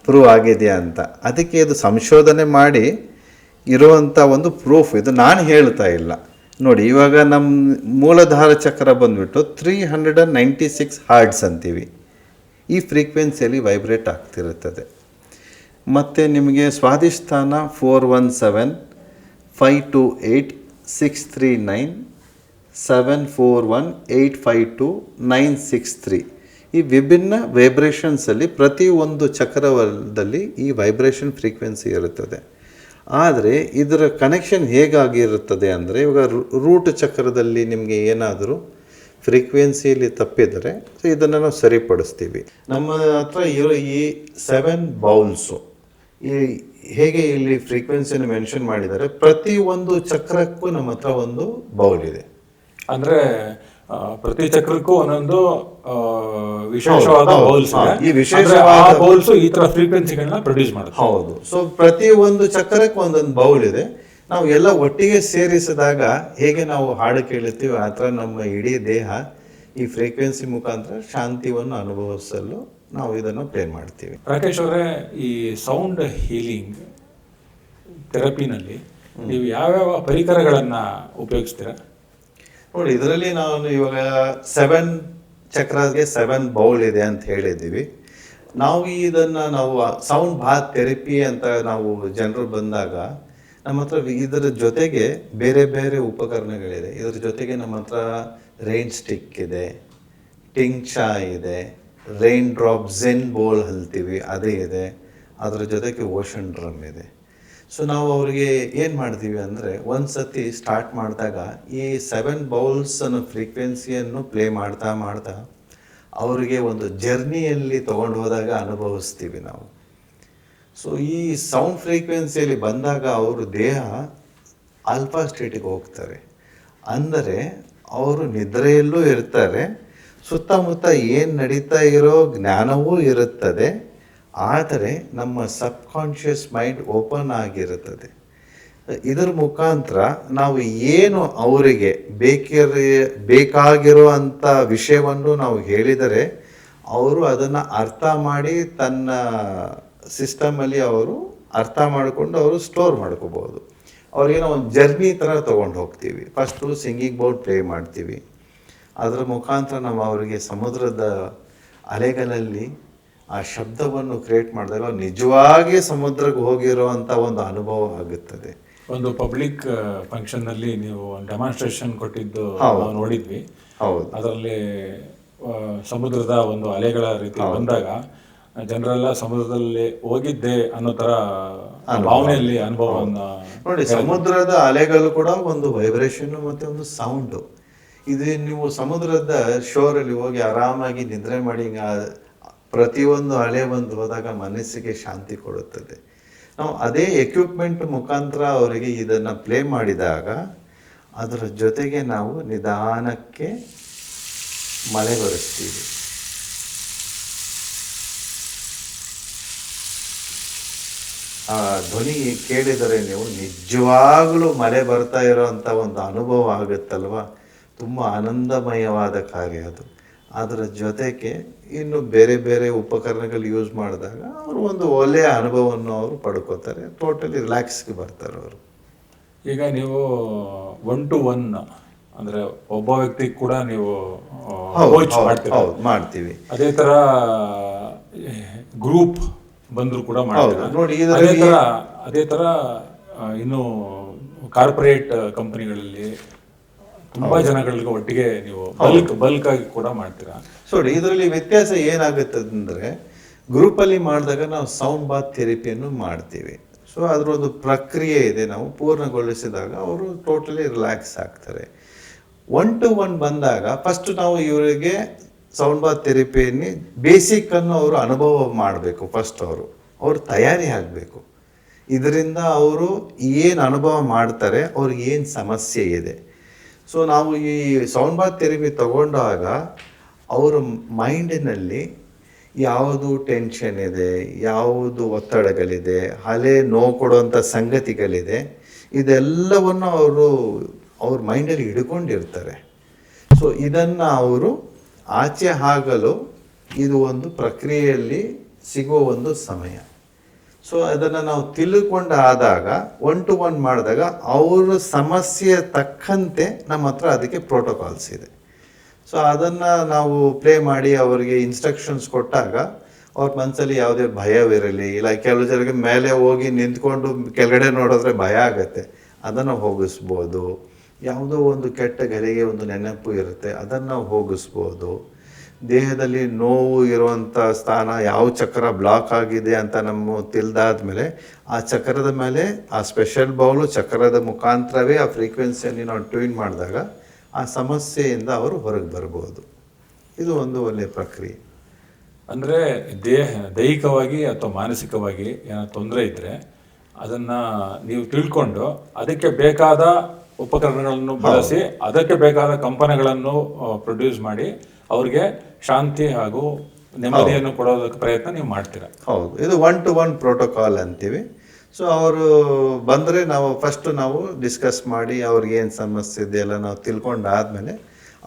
ಪ್ರೂವ್ ಆಗಿದೆಯಾ ಅಂತ. ಅದಕ್ಕೆ ಇದು ಸಂಶೋಧನೆ ಮಾಡಿ ಇರುವಂಥ ಒಂದು ಪ್ರೂಫ್. ಇದು ನಾನು ಹೇಳ್ತಾ ಇಲ್ಲ. ನೋಡಿ, ಇವಾಗ ನಮ್ಮ ಮೂಲಾಧಾರ ಚಕ್ರ ಬಂದುಬಿಟ್ಟು 396 ಹಾರ್ಟ್ಸ್ ಅಂತೀವಿ. ಈ ಫ್ರೀಕ್ವೆನ್ಸಿಯಲ್ಲಿ ವೈಬ್ರೇಟ್ ಆಗ್ತಿರುತ್ತದೆ. ಮತ್ತು ನಿಮಗೆ ಸ್ವಾಧಿಷ್ಠಾನ 417, 528, 639, 741, 852, 963 ಈ ವಿಭಿನ್ನ ವೈಬ್ರೇಷನ್ಸಲ್ಲಿ ಪ್ರತಿಯೊಂದು ಚಕ್ರದಲ್ಲಿ ಈ ವೈಬ್ರೇಷನ್ ಫ್ರೀಕ್ವೆನ್ಸಿ ಇರುತ್ತದೆ. ಆದರೆ ಇದರ ಕನೆಕ್ಷನ್ ಹೇಗಾಗಿರುತ್ತದೆ ಅಂದರೆ, ಇವಾಗ ರೂಟ್ ಚಕ್ರದಲ್ಲಿ ನಿಮಗೆ ಏನಾದರೂ ಫ್ರೀಕ್ವೆನ್ಸಿಯಲ್ಲಿ ತಪ್ಪಿದರೆ ಇದನ್ನು ನಾವು ಸರಿಪಡಿಸ್ತೀವಿ. ನಮ್ಮ ಹತ್ರ ಇರೋ ಈ 7 ಬೌಲ್ಸು ಹೇಗೆ ಇಲ್ಲಿ ಫ್ರೀಕ್ವೆನ್ಸಿಯನ್ನು ಮೆನ್ಷನ್ ಮಾಡಿದ್ದಾರೆ, ಪ್ರತಿಯೊಂದು ಚಕ್ರಕ್ಕೂ ನಮ್ಮ ಹತ್ರ ಒಂದು ಬೌಲ್ ಇದೆ. ಅಂದರೆ ಪ್ರತಿ ಚಕ್ರಕ್ಕೂ ಒಂದೊಂದು ವಿಶೇಷವಾದ ಬೌಲ್ಸ್ ಇದೆ. ಈ ವಿಶೇಷವಾದ ಬೌಲ್ಸ್ ಈ ತರ ಫ್ರೀಕ್ವೆನ್ಸಿಗಳನ್ನ ಪ್ರೊಡ್ಯೂಸ್ ಮಾಡುತ್ತೆ. ಹೌದು. ಸೊ ಪ್ರತಿಯೊಂದು ಚಕ್ರಕ್ಕೂ ಒಂದೊಂದು ಬೌಲ್ ಇದೆ. ನಾವು ಎಲ್ಲ ಒಟ್ಟಿಗೆ ಸೇರಿಸಿದಾಗ ಹೇಗೆ ನಾವು ಹಾಡು ಕೇಳುತ್ತೀವಿ ಆ ಥರ ನಮ್ಮ ಇಡೀ ದೇಹ ಈ ಫ್ರೀಕ್ವೆನ್ಸಿ ಮುಖಾಂತರ ಶಾಂತಿಯನ್ನು ಅನುಭವಿಸಲು ನಾವು ಇದನ್ನು ಪ್ಲೇ ಮಾಡ್ತೀವಿ. ರಾಕೇಶ್ ಅವರೇ, ಈ ಸೌಂಡ್ ಹೀಲಿಂಗ್ ಥೆರಪಿನಲ್ಲಿ ನೀವು ಯಾವ್ಯಾವ ಪರಿಕರಗಳನ್ನು ಉಪಯೋಗಿಸ್ತೀರಾ? ನೋಡಿ, ಇದರಲ್ಲಿ ನಾನು ಇವಾಗ 7 ಚಕ್ರಗೆ 7 ಬೌಲ್ ಇದೆ ಅಂತ ಹೇಳಿದ್ದೀವಿ. ನಾವು ನಾವು ಸೌಂಡ್ ಬಾತ್ ಥೆರಪಿ ಅಂತ ನಾವು ಜನರು ಬಂದಾಗ ನಮ್ಮ ಹತ್ರ ಇದರ ಜೊತೆಗೆ ಬೇರೆ ಬೇರೆ ಉಪಕರಣಗಳಿದೆ. ಇದರ ಜೊತೆಗೆ ನಮ್ಮ ಹತ್ರ ರೈನ್ ಸ್ಟಿಕ್ ಇದೆ, ಟಿಂಕ್ಷಾ ಇದೆ, ರೈನ್ ಡ್ರಾಪ್ ಝೆನ್ ಬೋಲ್ ಹೇಳ್ತೀವಿ ಅದೇ ಇದೆ. ಅದರ ಜೊತೆಗೆ ಓಷನ್ ಡ್ರಮ್ ಇದೆ. ಸೊ ನಾವು ಅವರಿಗೆ ಏನು ಮಾಡ್ತೀವಿ ಅಂದರೆ, ಒಂದು ಸತಿ ಸ್ಟಾರ್ಟ್ ಮಾಡಿದಾಗ ಈ 7 ಬೌಲ್ಸ್ ಅನ್ನೋ ಫ್ರೀಕ್ವೆನ್ಸಿಯನ್ನು ಪ್ಲೇ ಮಾಡ್ತಾ ಮಾಡ್ತಾ ಅವರಿಗೆ ಒಂದು ಜರ್ನಿಯಲ್ಲಿ ತೊಗೊಂಡು ಹೋದಾಗ ಅನುಭವಿಸ್ತೀವಿ ನಾವು. ಸೊ ಈ ಸೌಂಡ್ ಫ್ರೀಕ್ವೆನ್ಸಿಯಲ್ಲಿ ಬಂದಾಗ ಅವರು ದೇಹ ಆಲ್ಫಾ ಸ್ಟೇಟಿಗೆ ಹೋಗ್ತಾರೆ. ಅಂದರೆ ಅವರು ನಿದ್ರೆಯಲ್ಲೂ ಇರ್ತಾರೆ, ಸುತ್ತಮುತ್ತ ಏನು ನಡೀತಾ ಇರೋ ಜ್ಞಾನವೂ ಇರುತ್ತದೆ. ಆದರೆ ನಮ್ಮ ಸಬ್ಕಾನ್ಷಿಯಸ್ ಮೈಂಡ್ ಓಪನ್ ಆಗಿರುತ್ತದೆ. ಇದರ ಮುಖಾಂತರ ನಾವು ಏನು ಅವರಿಗೆ ಬೇಕಾಗಿರುವಂಥ ವಿಷಯವನ್ನು ನಾವು ಹೇಳಿದರೆ ಅವರು ಅದನ್ನು ಅರ್ಥ ಮಾಡಿ ತನ್ನ ಸಿಸ್ಟಮಲ್ಲಿ ಅವರು ಅರ್ಥ ಮಾಡಿಕೊಂಡು ಅವರು ಸ್ಟೋರ್ ಮಾಡ್ಕೋಬೋದು. ಅವ್ರಿಗೇನೋ ಒಂದು ಜರ್ನಿ ಥರ ತೊಗೊಂಡು ಹೋಗ್ತೀವಿ. ಫಸ್ಟು ಸಿಂಗಿಂಗ್ ಬೋರ್ಡ್ ಪ್ಲೇ ಮಾಡ್ತೀವಿ. ಅದರ ಮುಖಾಂತರ ನಾವು ಅವರಿಗೆ ಸಮುದ್ರದ ಅಲೆಗಳಲ್ಲಿ ಆ ಶಬ್ದವನ್ನು ಕ್ರಿಯೇಟ್ ಮಾಡಿದಾಗ ನಿಜವಾಗಿ ಸಮುದ್ರಕ್ಕೆ ಹೋಗಿರುವಂಥ ಒಂದು ಅನುಭವ ಆಗುತ್ತದೆ. ಒಂದು ಪಬ್ಲಿಕ್ ಫಂಕ್ಷನ್ನಲ್ಲಿ ನೀವು ಡೆಮಾನ್ಸ್ಟ್ರೇಷನ್ ಕೊಟ್ಟಿದ್ದು ನಾವು ನೋಡಿದ್ವಿ. ಹೌದು. ಅದರಲ್ಲಿ ಸಮುದ್ರದ ಒಂದು ಅಲೆಗಳ ರೀತಿ ಬಂದಾಗ ಜನರೆಲ್ಲ ಸಮುದ್ರದಲ್ಲಿ ಹೋಗಿದ್ದೆ ಅನ್ನೋ ತರ ಭಾವನೆಯಲ್ಲಿ ಅನುಭವವನ್ನು ನೋಡಿ. ಸಮುದ್ರದ ಅಲೆಗಳು ಕೂಡ ಒಂದು ವೈಬ್ರೇಷನ್ ಮತ್ತೆ ಒಂದು ಸೌಂಡು. ಇದು ನೀವು ಸಮುದ್ರದ ಶೋರಲ್ಲಿ ಹೋಗಿ ಆರಾಮಾಗಿ ನಿದ್ರೆ ಮಾಡಿ ಪ್ರತಿಯೊಂದು ಅಲೆ ಬಂದು ಹೋದಾಗ ಮನಸ್ಸಿಗೆ ಶಾಂತಿ ಕೊಡುತ್ತದೆ. ನಾವು ಅದೇ ಎಕ್ವಿಪ್ಮೆಂಟ್ ಮುಖಾಂತರ ಅವರಿಗೆ ಇದನ್ನು ಪ್ಲೇ ಮಾಡಿದಾಗ ಅದರ ಜೊತೆಗೆ ನಾವು ನಿಧಾನಕ್ಕೆ ಮಳೆ ಬರೆಸ್ತೀವಿ. ಆ ಧ್ವನಿ ಕೇಳಿದರೆ ನೀವು ನಿಜವಾಗಲೂ ಮಳೆ ಬರ್ತಾ ಇರೋವಂಥ ಒಂದು ಅನುಭವ ಆಗುತ್ತಲ್ವ, ತುಂಬ ಆನಂದಮಯವಾದ ಕಾರ್ಯ ಅದು. ಅದರ ಜೊತೆಗೆ ಇನ್ನು ಬೇರೆ ಬೇರೆ ಉಪಕರಣಗಳು ಯೂಸ್ ಮಾಡಿದಾಗ ಅವರು ಒಂದು ಒಳ್ಳೆಯ ಅನುಭವವನ್ನು ಅವರು ಪಡ್ಕೋತಾರೆ. ಟೋಟಲಿ ರಿಲ್ಯಾಕ್ಸ್ಗೆ ಬರ್ತಾರೆ ಅವರು. ಈಗ ನೀವು 1-to-1 ಅಂದ್ರೆ ಒಬ್ಬ ವ್ಯಕ್ತಿ ಕೂಡ ನೀವು ಮಾಡ್ತೀವಿ. ಅದೇ ತರ ಗ್ರೂಪ್ ಬಂದ್ರು ಕೂಡ ಮಾಡ್ತೀರಾ ನೋಡಿ. ಅದೇ ತರ ಇನ್ನು ಕಾರ್ಪೊರೇಟ್ ಕಂಪನಿಗಳಲ್ಲಿ ತುಂಬಾ ಜನಗಳಿಗೆ ಒಟ್ಟಿಗೆ ನೀವು ಬಲ್ಕ್ ಆಗಿ ಕೂಡ ಮಾಡ್ತೀರಾ. ನೋಡಿ, ಇದರಲ್ಲಿ ವ್ಯತ್ಯಾಸ ಏನಾಗುತ್ತದೆ ಅಂದರೆ, ಗ್ರೂಪಲ್ಲಿ ಮಾಡಿದಾಗ ನಾವು ಸೌಂಡ್ ಬಾತ್ ಥೆರಪಿಯನ್ನು ಮಾಡ್ತೀವಿ. ಸೊ ಅದರೊಂದು ಪ್ರಕ್ರಿಯೆ ಇದೆ. ನಾವು ಪೂರ್ಣಗೊಳಿಸಿದಾಗ ಅವರು ಟೋಟಲಿ ರಿಲ್ಯಾಕ್ಸ್ ಆಗ್ತಾರೆ. 1-to-1 ಬಂದಾಗ ಫಸ್ಟ್ ನಾವು ಇವರಿಗೆ ಸೌಂಡ್ ಬಾತ್ ಥೆರಪಿಯಲ್ಲಿ ಬೇಸಿಕ್ಕನ್ನು ಅವರು ಅನುಭವ ಮಾಡಬೇಕು. ಫಸ್ಟ್ ಅವರು ತಯಾರಿ ಆಗಬೇಕು. ಇದರಿಂದ ಅವರು ಏನು ಅನುಭವ ಮಾಡ್ತಾರೆ, ಅವ್ರಿಗೆ ಏನು ಸಮಸ್ಯೆ ಇದೆ. ಸೊ ನಾವು ಈ ಸೌಂಡ್ ಬಾತ್ ಥೆರಪಿ ತಗೊಂಡಾಗ ಅವರ ಮೈಂಡಿನಲ್ಲಿ ಯಾವುದು ಟೆನ್ಷನ್ ಇದೆ, ಯಾವುದು ಒತ್ತಡಗಳಿದೆ, ನೋವು ಕೊಡುವಂಥ ಸಂಗತಿಗಳಿದೆ, ಇದೆಲ್ಲವನ್ನು ಅವ್ರ ಮೈಂಡಲ್ಲಿ ಹಿಡ್ಕೊಂಡಿರ್ತಾರೆ. ಸೊ ಇದನ್ನು ಅವರು ಆಚೆ ಹಾಕಲು ಇದು ಒಂದು ಪ್ರಕ್ರಿಯೆಯಲ್ಲಿ ಸಿಗುವ ಒಂದು ಸಮಯ. ಸೊ ಅದನ್ನು ನಾವು ತಿಳ್ಕೊಂಡಾದಾಗ 1-to-1 ಮಾಡಿದಾಗ ಅವರ ಸಮಸ್ಯೆ ತಕ್ಕಂತೆ ನಮ್ಮ ಹತ್ರ ಅದಕ್ಕೆ ಪ್ರೋಟೋಕಾಲ್ಸ್ ಇದೆ. ಸೊ ಅದನ್ನು ನಾವು ಪ್ಲೇ ಮಾಡಿ ಅವರಿಗೆ ಇನ್ಸ್ಟ್ರಕ್ಷನ್ಸ್ ಕೊಟ್ಟಾಗ ಅವ್ರ ಮನಸ್ಸಲ್ಲಿ ಯಾವುದೇ ಭಯವಿರಲಿ, ಇಲ್ಲ ಕೆಲವು ಜನರಿಗೆ ಮೇಲೆ ಹೋಗಿ ನಿಂತ್ಕೊಂಡು ಕೆಳಗಡೆ ನೋಡಿದ್ರೆ ಭಯ ಆಗುತ್ತೆ, ಅದನ್ನು ಹೋಗಿಸ್ಬೋದು. ಯಾವುದೋ ಒಂದು ಕೆಟ್ಟ ಗಳಿಗೆ ಒಂದು ನೆನಪು ಇರುತ್ತೆ, ಅದನ್ನು ಹೋಗಿಸ್ಬೋದು. ದೇಹದಲ್ಲಿ ನೋವು ಇರುವಂಥ ಸ್ಥಾನ ಯಾವ ಚಕ್ರ ಬ್ಲಾಕ್ ಆಗಿದೆ ಅಂತ ನಮ್ಮ ತಿಳಿದಾದ್ಮೇಲೆ ಆ ಚಕ್ರದ ಮೇಲೆ ಆ ಸ್ಪೆಷಲ್ ಬೌಲು ಚಕ್ರದ ಮುಖಾಂತರವೇ ಆ ಫ್ರೀಕ್ವೆನ್ಸಿಯಲ್ಲಿ ನಾವು ಟ್ಯೂನ್ ಮಾಡಿದಾಗ ಆ ಸಮಸ್ಯೆಯಿಂದ ಅವರು ಹೊರಗೆ ಬರ್ಬೋದು. ಇದು ಒಂದು ಒಳ್ಳೆಯ ಪ್ರಕ್ರಿಯೆ. ಅಂದರೆ ದೈಹಿಕವಾಗಿ ಅಥವಾ ಮಾನಸಿಕವಾಗಿ ಏನೋ ತೊಂದರೆ ಇದ್ದರೆ ಅದನ್ನು ನೀವು ತಿಳ್ಕೊಂಡು ಅದಕ್ಕೆ ಬೇಕಾದ ಉಪಕರಣಗಳನ್ನು ಬಳಸಿ ಅದಕ್ಕೆ ಬೇಕಾದ ಕಂಪನಿಗಳನ್ನು ಪ್ರೊಡ್ಯೂಸ್ ಮಾಡಿ ಅವ್ರಿಗೆ ಶಾಂತಿ ಹಾಗೂ ನೆಮ್ಮದಿಯನ್ನು ಕೊಡೋದಕ್ಕೆ ಪ್ರಯತ್ನ ನೀವು ಮಾಡ್ತೀರಾ. ಹೌದು, ಇದು 1-to-1 ಪ್ರೋಟೋಕಾಲ್ ಅಂತೀವಿ. ಸೊ ಅವರು ಬಂದರೆ ನಾವು ಡಿಸ್ಕಸ್ ಮಾಡಿ ಅವ್ರಿಗೆ ಏನು ಸಮಸ್ಯೆ ಇದೆಯಲ್ಲ ನಾವು ತಿಳ್ಕೊಂಡಾದ್ಮೇಲೆ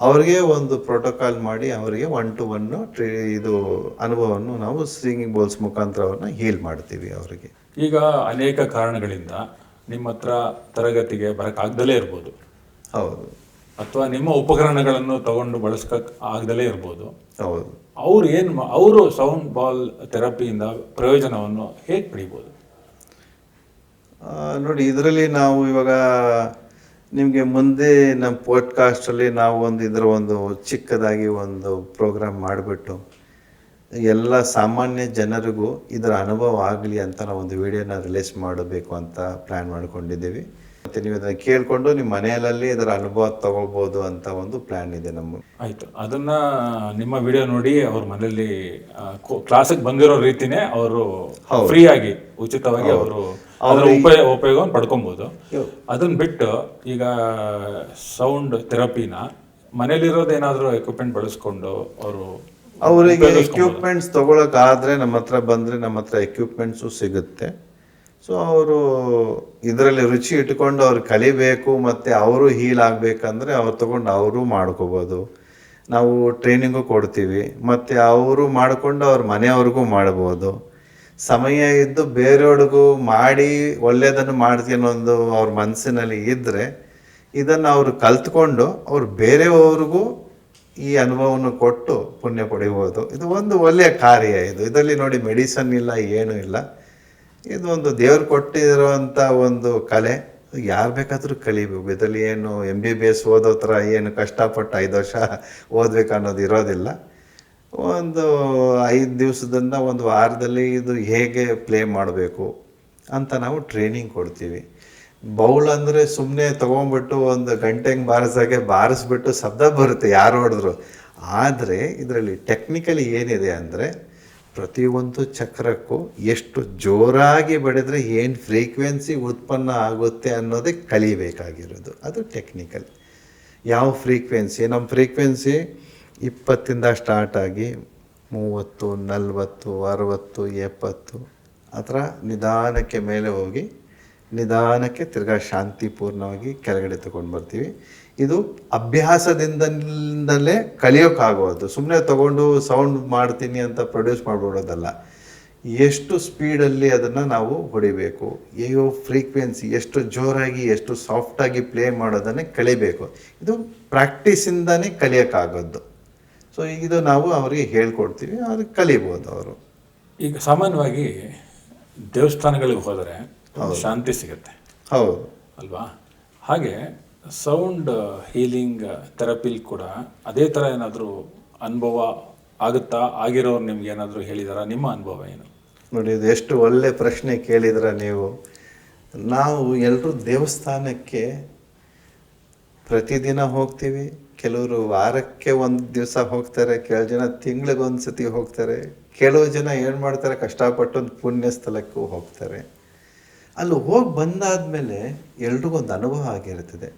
ಅವ್ರಿಗೆ ಒಂದು ಪ್ರೋಟೋಕಾಲ್ ಮಾಡಿ ಅವರಿಗೆ 1-to-1 ಇದು ಅನುಭವವನ್ನು ನಾವು ಸಿಂಗಿಂಗ್ ಬೋಲ್ಸ್ ಮುಖಾಂತರ ಅವ್ರನ್ನ ಹೀಲ್ ಮಾಡ್ತೀವಿ ಅವರಿಗೆ. ಈಗ ಅನೇಕ ಕಾರಣಗಳಿಂದ ನಿಮ್ಮ ಹತ್ರ ತರಗತಿಗೆ ಬರೋಕ್ಕಾಗ್ದಲೇ ಇರ್ಬೋದು. ಹೌದು. ಅಥವಾ ನಿಮ್ಮ ಉಪಕರಣಗಳನ್ನು ತಗೊಂಡು ಬಳಸ್ಕಕ್ಕೆ ಆಗದಲೇ ಇರ್ಬೋದು. ಹೌದು. ಅವರು ಸೌಂಡ್ ಬಾಲ್ ಥೆರಪಿಯಿಂದ ಪ್ರಯೋಜನವನ್ನು ಹೇಗೆ ಪಡಿಬೋದು? ನೋಡಿ, ಇದರಲ್ಲಿ ನಾವು ಇವಾಗ ನಿಮಗೆ ಮುಂದೆ ನಮ್ಮ ಪಾಡ್ಕಾಸ್ಟಲ್ಲಿ ನಾವು ಇದರ ಒಂದು ಚಿಕ್ಕದಾಗಿ ಒಂದು ಪ್ರೋಗ್ರಾಮ್ ಮಾಡಿಬಿಟ್ಟು ಎಲ್ಲ ಸಾಮಾನ್ಯ ಜನರಿಗೂ ಇದರ ಅನುಭವ ಆಗಲಿ ಅಂತ ನಾವು ಒಂದು ವಿಡಿಯೋನ ರಿಲೀಸ್ ಮಾಡಬೇಕು ಅಂತ ಪ್ಲ್ಯಾನ್ ಮಾಡ್ಕೊಂಡಿದ್ದೀವಿ. ಮತ್ತು ನೀವು ಇದನ್ನು ಕೇಳಿಕೊಂಡು ನಿಮ್ಮ ಮನೆಯಲ್ಲಿ ಇದರ ಅನುಭವ ತಗೋಬೋದು ಅಂತ ಒಂದು ಪ್ಲ್ಯಾನ್ ಇದೆ ನಮ್ಮ. ಆಯಿತು, ಅದನ್ನು ನಿಮ್ಮ ವಿಡಿಯೋ ನೋಡಿ ಅವ್ರ ಮನೆಯಲ್ಲಿ ಕ್ಲಾಸಿಗೆ ಬಂದಿರೋ ರೀತಿನೇ ಅವರು ಫ್ರೀಯಾಗಿ ಉಚಿತವಾಗಿ ಅವರು ಅದರ ಉಪಯೋಗವನ್ನು ಪಡ್ಕೊಬೋದು. ಅದನ್ನು ಬಿಟ್ಟು ಈಗ ಸೌಂಡ್ ಥೆರಪಿನ ಮನೇಲಿರೋದೇನಾದರೂ ಎಕ್ವಿಪ್ಮೆಂಟ್ ಬಳಸ್ಕೊಂಡು ಅವರಿಗೆ ಎಕ್ವಿಪ್ಮೆಂಟ್ಸ್ ತೊಗೊಳಕ್ಕಾದರೆ ನಮ್ಮ ಹತ್ರ ಬಂದರೆ ನಮ್ಮ ಹತ್ರ ಎಕ್ವಿಪ್ಮೆಂಟ್ಸು ಸಿಗುತ್ತೆ. ಸೊ ಅವರು ಇದರಲ್ಲಿ ರುಚಿ ಇಟ್ಕೊಂಡು ಅವ್ರು ಕಲಿಬೇಕು ಮತ್ತು ಅವರು ಹೀಲ್ ಆಗಬೇಕಂದ್ರೆ ಅವ್ರು ತೊಗೊಂಡು ಅವರು ಮಾಡ್ಕೋಬೋದು. ನಾವು ಟ್ರೈನಿಂಗು ಕೊಡ್ತೀವಿ ಮತ್ತು ಅವರು ಮಾಡಿಕೊಂಡು ಅವ್ರ ಮನೆಯವ್ರಿಗೂ ಮಾಡ್ಬೋದು. ಸಮಯ ಇದ್ದು ಬೇರೆಯವ್ರಿಗೂ ಮಾಡಿ ಒಳ್ಳೆಯದನ್ನು ಮಾಡ್ತೀನಿ ಅನ್ನೋದು ಅವ್ರ ಮನಸ್ಸಿನಲ್ಲಿ ಇದ್ದರೆ ಇದನ್ನು ಅವರು ಕಲ್ತ್ಕೊಂಡು ಅವ್ರು ಬೇರೆಯವ್ರಿಗೂ ಈ ಅನುಭವವನ್ನು ಕೊಟ್ಟು ಪುಣ್ಯ ಪಡಿಬೋದು. ಇದು ಒಂದು ಒಳ್ಳೆಯ ಕಾರ್ಯ. ಇದರಲ್ಲಿ ನೋಡಿ ಮೆಡಿಸನ್ ಇಲ್ಲ, ಏನೂ ಇಲ್ಲ. ಇದು ಒಂದು ದೇವ್ರು ಕೊಟ್ಟಿರುವಂಥ ಒಂದು ಕಲೆ. ಯಾರು ಬೇಕಾದರೂ ಕಲಿಬೇಕು. ಇದರಲ್ಲಿ ಏನು MBBS ಓದೋ ಥರ ಏನು ಕಷ್ಟಪಟ್ಟು 5 ವರ್ಷ ಓದಬೇಕು ಅನ್ನೋದು ಇರೋದಿಲ್ಲ. ಒಂದು 5 ದಿವಸದಿಂದ ಒಂದು ವಾರದಲ್ಲಿ ಇದು ಹೇಗೆ ಪ್ಲೇ ಮಾಡಬೇಕು ಅಂತ ನಾವು ಟ್ರೈನಿಂಗ್ ಕೊಡ್ತೀವಿ. ಬೌಲ್ ಅಂದರೆ ಸುಮ್ಮನೆ ತೊಗೊಂಬಿಟ್ಟು ಒಂದು ಗಂಟೆಗೆ ಬಾರಿಸ್ಬಿಟ್ಟು ಶಬ್ದ ಬರುತ್ತೆ ಯಾರು ಹೊಡೆದ್ರು. ಆದರೆ ಇದರಲ್ಲಿ ಟೆಕ್ನಿಕಲಿ ಏನಿದೆ ಅಂದರೆ ಪ್ರತಿಯೊಂದು ಚಕ್ರಕ್ಕೂ ಎಷ್ಟು ಜೋರಾಗಿ ಬಡಿದ್ರೆ ಏನು ಫ್ರೀಕ್ವೆನ್ಸಿ ಉತ್ಪನ್ನ ಆಗುತ್ತೆ ಅನ್ನೋದೇ ಕಲಿಬೇಕಾಗಿರೋದು. ಅದು ಟೆಕ್ನಿಕಲ್. ಯಾವ ಫ್ರೀಕ್ವೆನ್ಸಿ, ನಮ್ಮ ಫ್ರೀಕ್ವೆನ್ಸಿ 20ಇಂದ ಸ್ಟಾರ್ಟ್ ಆಗಿ 30, 40, 60, 70 ಆ ಥರ ನಿಧಾನಕ್ಕೆ ಮೇಲೆ ಹೋಗಿ ನಿಧಾನಕ್ಕೆ ತಿರ್ಗಾ ಶಾಂತಿಪೂರ್ಣವಾಗಿ ಕೆಳಗಡೆ ತಗೊಂಡು ಬರ್ತೀವಿ. ಇದು ಅಭ್ಯಾಸದಿಂದಲೇ ಕಲಿಯೋಕ್ಕಾಗೋದು. ಸುಮ್ಮನೆ ತೊಗೊಂಡು ಸೌಂಡ್ ಮಾಡ್ತೀನಿ ಅಂತ ಪ್ರೊಡ್ಯೂಸ್ ಮಾಡಿಬಿಡೋದಲ್ಲ. ಎಷ್ಟು ಸ್ಪೀಡಲ್ಲಿ ಅದನ್ನು ನಾವು ಹೊಡಿಬೇಕು, ಯಾವ ಫ್ರೀಕ್ವೆನ್ಸಿ ಎಷ್ಟು ಜೋರಾಗಿ ಎಷ್ಟು ಸಾಫ್ಟಾಗಿ ಪ್ಲೇ ಮಾಡೋದನ್ನೇ ಕಲಿಬೇಕು. ಇದು ಪ್ರಾಕ್ಟೀಸಿಂದನೇ ಕಲಿಯೋಕ್ಕಾಗೋದು. ಸೊ ಇದು ನಾವು ಅವರಿಗೆ ಹೇಳ್ಕೊಡ್ತೀವಿ, ಅದಕ್ಕೆ ಕಲಿಬೋದು ಅವರು. ಈಗ ಸಾಮಾನ್ಯವಾಗಿ ದೇವಸ್ಥಾನಗಳಿಗೆ ಹೋದರೆ ಶಾಂತಿ ಸಿಗುತ್ತೆ, ಹೌದು ಅಲ್ವಾ? ಹಾಗೆ ಸೌಂಡ್ ಹೀಲಿಂಗ್ ಥೆರಪಿಲಿ ಕೂಡ ಅದೇ ಥರ ಏನಾದರೂ ಅನುಭವ ಆಗುತ್ತಾ? ಆಗಿರೋರು ನಿಮ್ಗೆ ಏನಾದರೂ ಹೇಳಿದಾರ? ನಿಮ್ಮ ಅನುಭವ ಏನು? ನೋಡಿ, ಇದು ಎಷ್ಟು ಒಳ್ಳೆ ಪ್ರಶ್ನೆ ಕೇಳಿದ್ರ ನೀವು. ನಾವು ಎಲ್ಲರೂ ದೇವಸ್ಥಾನಕ್ಕೆ ಪ್ರತಿದಿನ ಹೋಗ್ತೀವಿ. ಕೆಲವರು ವಾರಕ್ಕೆ ಒಂದು ದಿವಸ ಹೋಗ್ತಾರೆ, ಕೆಲವು ಜನ ತಿಂಗಳಿಗೆ ಒಂದು ಸತಿ ಹೋಗ್ತಾರೆ, ಕೆಲವು ಜನ ಏನು ಮಾಡ್ತಾರೆ ಕಷ್ಟಪಟ್ಟು ಒಂದು ಪುಣ್ಯ ಸ್ಥಳಕ್ಕೂ ಹೋಗ್ತಾರೆ. ಅಲ್ಲಿ ಹೋಗಿ ಬಂದಾದಮೇಲೆ ಎಲ್ರಿಗೊಂದು ಅನುಭವ ಆಗಿರ್ತದೆ.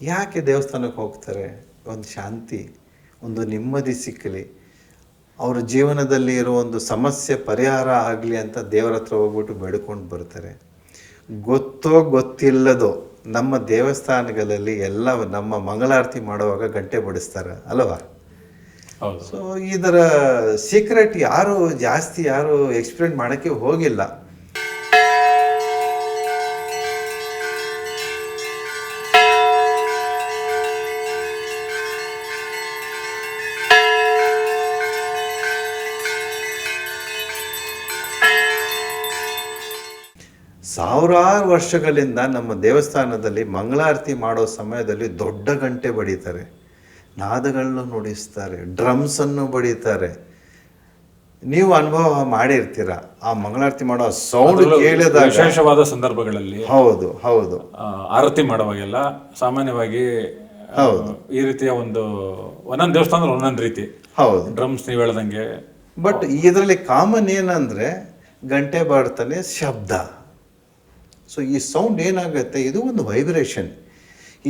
ಯಾಕೆ ದೇವಸ್ಥಾನಕ್ಕೆ ಹೋಗ್ತಾರೆ? ಒಂದು ಶಾಂತಿ, ಒಂದು ನೆಮ್ಮದಿ ಸಿಕ್ಕಲಿ, ಅವ್ರ ಜೀವನದಲ್ಲಿ ಇರೋ ಒಂದು ಸಮಸ್ಯೆ ಪರಿಹಾರ ಆಗಲಿ ಅಂತ ದೇವರ ಹತ್ರ ಹೋಗ್ಬಿಟ್ಟು ಬೇಡ್ಕೊಂಡು ಬರ್ತಾರೆ. ಗೊತ್ತೋ ಗೊತ್ತಿಲ್ಲದೋ ನಮ್ಮ ದೇವಸ್ಥಾನಗಳಲ್ಲಿ ಎಲ್ಲ ನಮ್ಮ ಮಂಗಳಾರತಿ ಮಾಡುವಾಗ ಗಂಟೆ ಬಡಿಸ್ತಾರೆ ಅಲ್ವಾ? ಸೊ ಇದರ ಸೀಕ್ರೆಟ್ ಯಾರು ಎಕ್ಸ್ಪ್ಲೇನ್ ಮಾಡೋಕ್ಕೆ ಹೋಗಿಲ್ಲ. ಸಾವಿರಾರು ವರ್ಷಗಳಿಂದ ನಮ್ಮ ದೇವಸ್ಥಾನದಲ್ಲಿ ಮಂಗಳಾರತಿ ಮಾಡೋ ಸಮಯದಲ್ಲಿ ದೊಡ್ಡ ಗಂಟೆ ಬಡಿತಾರೆ, ನಾದಗಳನ್ನು ನುಡಿಸ್ತಾರೆ, ಡ್ರಮ್ಸನ್ನು ಬಡಿತಾರೆ. ನೀವು ಅನುಭವ ಮಾಡಿರ್ತೀರ ಆ ಮಂಗಳಾರತಿ ಮಾಡೋ ಸೌಂಡ್ ಕೇಳಿದಾಗ. ವಿಶೇಷವಾದ ಸಂದರ್ಭಗಳಲ್ಲಿ ಹೌದು ಹೌದು ಆರತಿ ಮಾಡುವಾಗೆಲ್ಲ ಸಾಮಾನ್ಯವಾಗಿ ಹೌದು ಈ ರೀತಿಯ ಒಂದೊಂದು ದೇವಸ್ಥಾನದಲ್ಲಿ ಒಂದೊಂದು ರೀತಿ ಹೌದು ಡ್ರಮ್ಸ್ ನೀವು ಹೇಳ್ದಂಗೆ. ಬಟ್ ಇದರಲ್ಲಿ ಕಾಮನ್ ಏನಂದ್ರೆ ಗಂಟೆ ಬಾಡ್ತಾನೆ ಶಬ್ದ. ಸೊ ಈ ಸೌಂಡ್ ಏನಾಗುತ್ತೆ, ಇದು ಒಂದು ವೈಬ್ರೇಷನ್.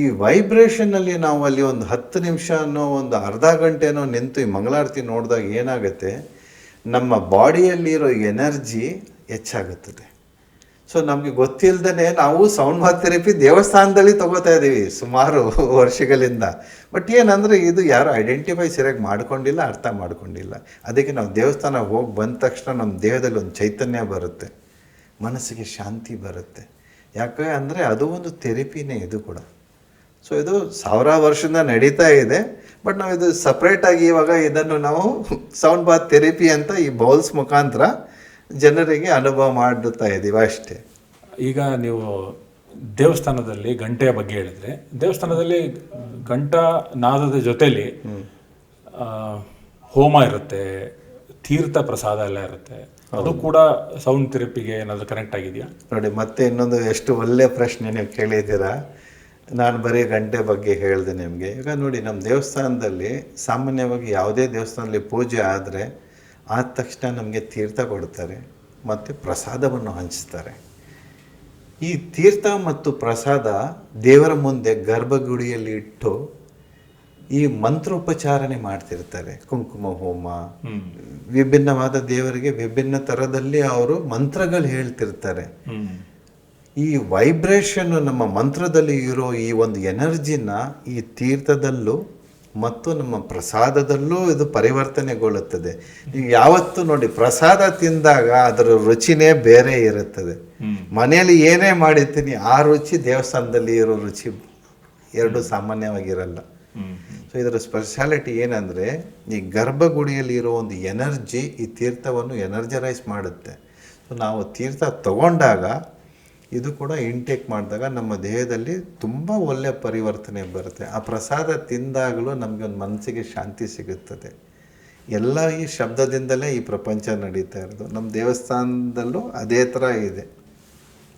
ಈ ವೈಬ್ರೇಷನ್ನಲ್ಲಿ ನಾವು ಅಲ್ಲಿ ಒಂದು 10 ನಿಮಿಷನೋ ಒಂದು ಅರ್ಧ ಗಂಟೆನೋ ನಿಂತು ಈ ಮಂಗಳಾರತಿ ನೋಡಿದಾಗ ಏನಾಗುತ್ತೆ, ನಮ್ಮ ಬಾಡಿಯಲ್ಲಿರೋ ಎನರ್ಜಿ ಹೆಚ್ಚಾಗುತ್ತದೆ. ಸೊ ನಮಗೆ ಗೊತ್ತಿಲ್ಲದೇ ನಾವು ಸೌಂಡ್ ಬಾತ್ ಥೆರಪಿ ದೇವಸ್ಥಾನದಲ್ಲಿ ತಗೋತಾ ಇದ್ದೀವಿ ಸುಮಾರು ವರ್ಷಗಳಿಂದ. ಬಟ್ ಏನಂದರೆ ಇದು ಯಾರು ಐಡೆಂಟಿಫೈ ಸರಿಯಾಗಿ ಮಾಡ್ಕೊಂಡಿಲ್ಲ, ಅರ್ಥ ಮಾಡ್ಕೊಂಡಿಲ್ಲ. ಅದಕ್ಕೆ ನಾವು ದೇವಸ್ಥಾನ ಹೋಗಿ ಬಂದ ತಕ್ಷಣ ನಮ್ಮ ದೇಹದಲ್ಲಿ ಒಂದು ಚೈತನ್ಯ ಬರುತ್ತೆ, ಮನಸ್ಸಿಗೆ ಶಾಂತಿ ಬರುತ್ತೆ. ಯಾಕೆ ಅಂದರೆ ಅದು ಒಂದು ಥೆರಪಿನೇ ಇದು ಕೂಡ. ಸೊ ಇದು ಸಾವಿರಾರು ವರ್ಷದಿಂದ ನಡೀತಾ ಇದೆ. ಬಟ್ ನಾವು ಇದು ಸಪ್ರೇಟಾಗಿ ಇವಾಗ ಇದನ್ನು ನಾವು ಸೌಂಡ್ ಬಾತ್ ಥೆರಪಿ ಅಂತ ಈ ಬೌಲ್ಸ್ ಮುಖಾಂತರ ಜನರಿಗೆ ಅನುಭವ ಮಾಡುತ್ತಾ ಇದ್ದೀವಿ ಅಷ್ಟೇ. ಈಗ ನೀವು ದೇವಸ್ಥಾನದಲ್ಲಿ ಗಂಟೆಯ ಬಗ್ಗೆ ಹೇಳಿದ್ರೆ, ದೇವಸ್ಥಾನದಲ್ಲಿ ಘಂಟಾ ನಾದದ ಜೊತೆಲಿ ಹೋಮ ಇರುತ್ತೆ, ತೀರ್ಥ ಪ್ರಸಾದ ಎಲ್ಲ ಇರುತ್ತೆ. ಅದು ಕೂಡ ಸೌಂಡ್ ಥೆರಪಿಗೆ ಏನಾದರೂ ಕನೆಕ್ಟ್ ಆಗಿದೆಯಾ? ನೋಡಿ, ಮತ್ತೆ ಇನ್ನೊಂದು ಎಷ್ಟು ಒಳ್ಳೆ ಪ್ರಶ್ನೆ ನೀವು ಕೇಳಿದ್ದೀರಾ. ನಾನು ಬರೀ ಗಂಟೆ ಬಗ್ಗೆ ಹೇಳಿದೆ ನಿಮಗೆ. ಈಗ ನೋಡಿ, ನಮ್ಮ ದೇವಸ್ಥಾನದಲ್ಲಿ ಸಾಮಾನ್ಯವಾಗಿ ಯಾವುದೇ ದೇವಸ್ಥಾನದಲ್ಲಿ ಪೂಜೆ ಆದರೆ ಆದ ತಕ್ಷಣ ನಮಗೆ ತೀರ್ಥ ಕೊಡ್ತಾರೆ ಮತ್ತು ಪ್ರಸಾದವನ್ನು ಹಂಚ್ತಾರೆ. ಈ ತೀರ್ಥ ಮತ್ತು ಪ್ರಸಾದ ದೇವರ ಮುಂದೆ ಗರ್ಭಗುಡಿಯಲ್ಲಿ ಇಟ್ಟು ಈ ಮಂತ್ರೋಪಚಾರಣೆ ಮಾಡ್ತಿರ್ತಾರೆ, ಕುಂಕುಮ ಹೋಮ, ವಿಭಿನ್ನವಾದ ದೇವರಿಗೆ ವಿಭಿನ್ನ ಥರದಲ್ಲಿ ಅವರು ಮಂತ್ರಗಳು ಹೇಳ್ತಿರ್ತಾರೆ. ಈ ವೈಬ್ರೇಷನ್ ನಮ್ಮ ಮಂತ್ರದಲ್ಲಿ ಇರೋ ಈ ಒಂದು ಎನರ್ಜಿನ ಈ ತೀರ್ಥದಲ್ಲೂ ಮತ್ತು ನಮ್ಮ ಪ್ರಸಾದದಲ್ಲೂ ಇದು ಪರಿವರ್ತನೆಗೊಳ್ಳುತ್ತದೆ. ನೀವು ಯಾವತ್ತೂ ನೋಡಿ, ಪ್ರಸಾದ ತಿಂದಾಗ ಅದರ ರುಚಿನೇ ಬೇರೆ ಇರುತ್ತದೆ. ಮನೆಯಲ್ಲಿ ಏನೇ ಮಾಡಿರ್ತೀನಿ ಆ ರುಚಿ ದೇವಸ್ಥಾನದಲ್ಲಿ ಇರೋ ರುಚಿ ಎರಡು ಸಾಮಾನ್ಯವಾಗಿರಲ್ಲ. ಸೊ ಇದರ ಸ್ಪೆಷಾಲಿಟಿ ಏನಂದರೆ, ಈ ಗರ್ಭಗುಡಿಯಲ್ಲಿ ಇರೋ ಒಂದು ಎನರ್ಜಿ ಈ ತೀರ್ಥವನ್ನು ಎನರ್ಜರೈಸ್ ಮಾಡುತ್ತೆ. ಸೊ ನಾವು ತೀರ್ಥ ತಗೊಂಡಾಗ ಇದು ಕೂಡ ಇಂಟೇಕ್ ಮಾಡಿದಾಗ ನಮ್ಮ ದೇಹದಲ್ಲಿ ತುಂಬ ಒಳ್ಳೆಯ ಪರಿವರ್ತನೆ ಬರುತ್ತೆ. ಆ ಪ್ರಸಾದ ತಿಂದಾಗಲೂ ನಮಗೆ ಒಂದು ಮನಸ್ಸಿಗೆ ಶಾಂತಿ ಸಿಗುತ್ತದೆ. ಎಲ್ಲ ಈ ಶಬ್ದದಿಂದಲೇ ಈ ಪ್ರಪಂಚ ನಡೀತಾ ಇರೋದು. ನಮ್ಮ ದೇವಸ್ಥಾನದಲ್ಲೂ ಅದೇ ಥರ ಇದೆ.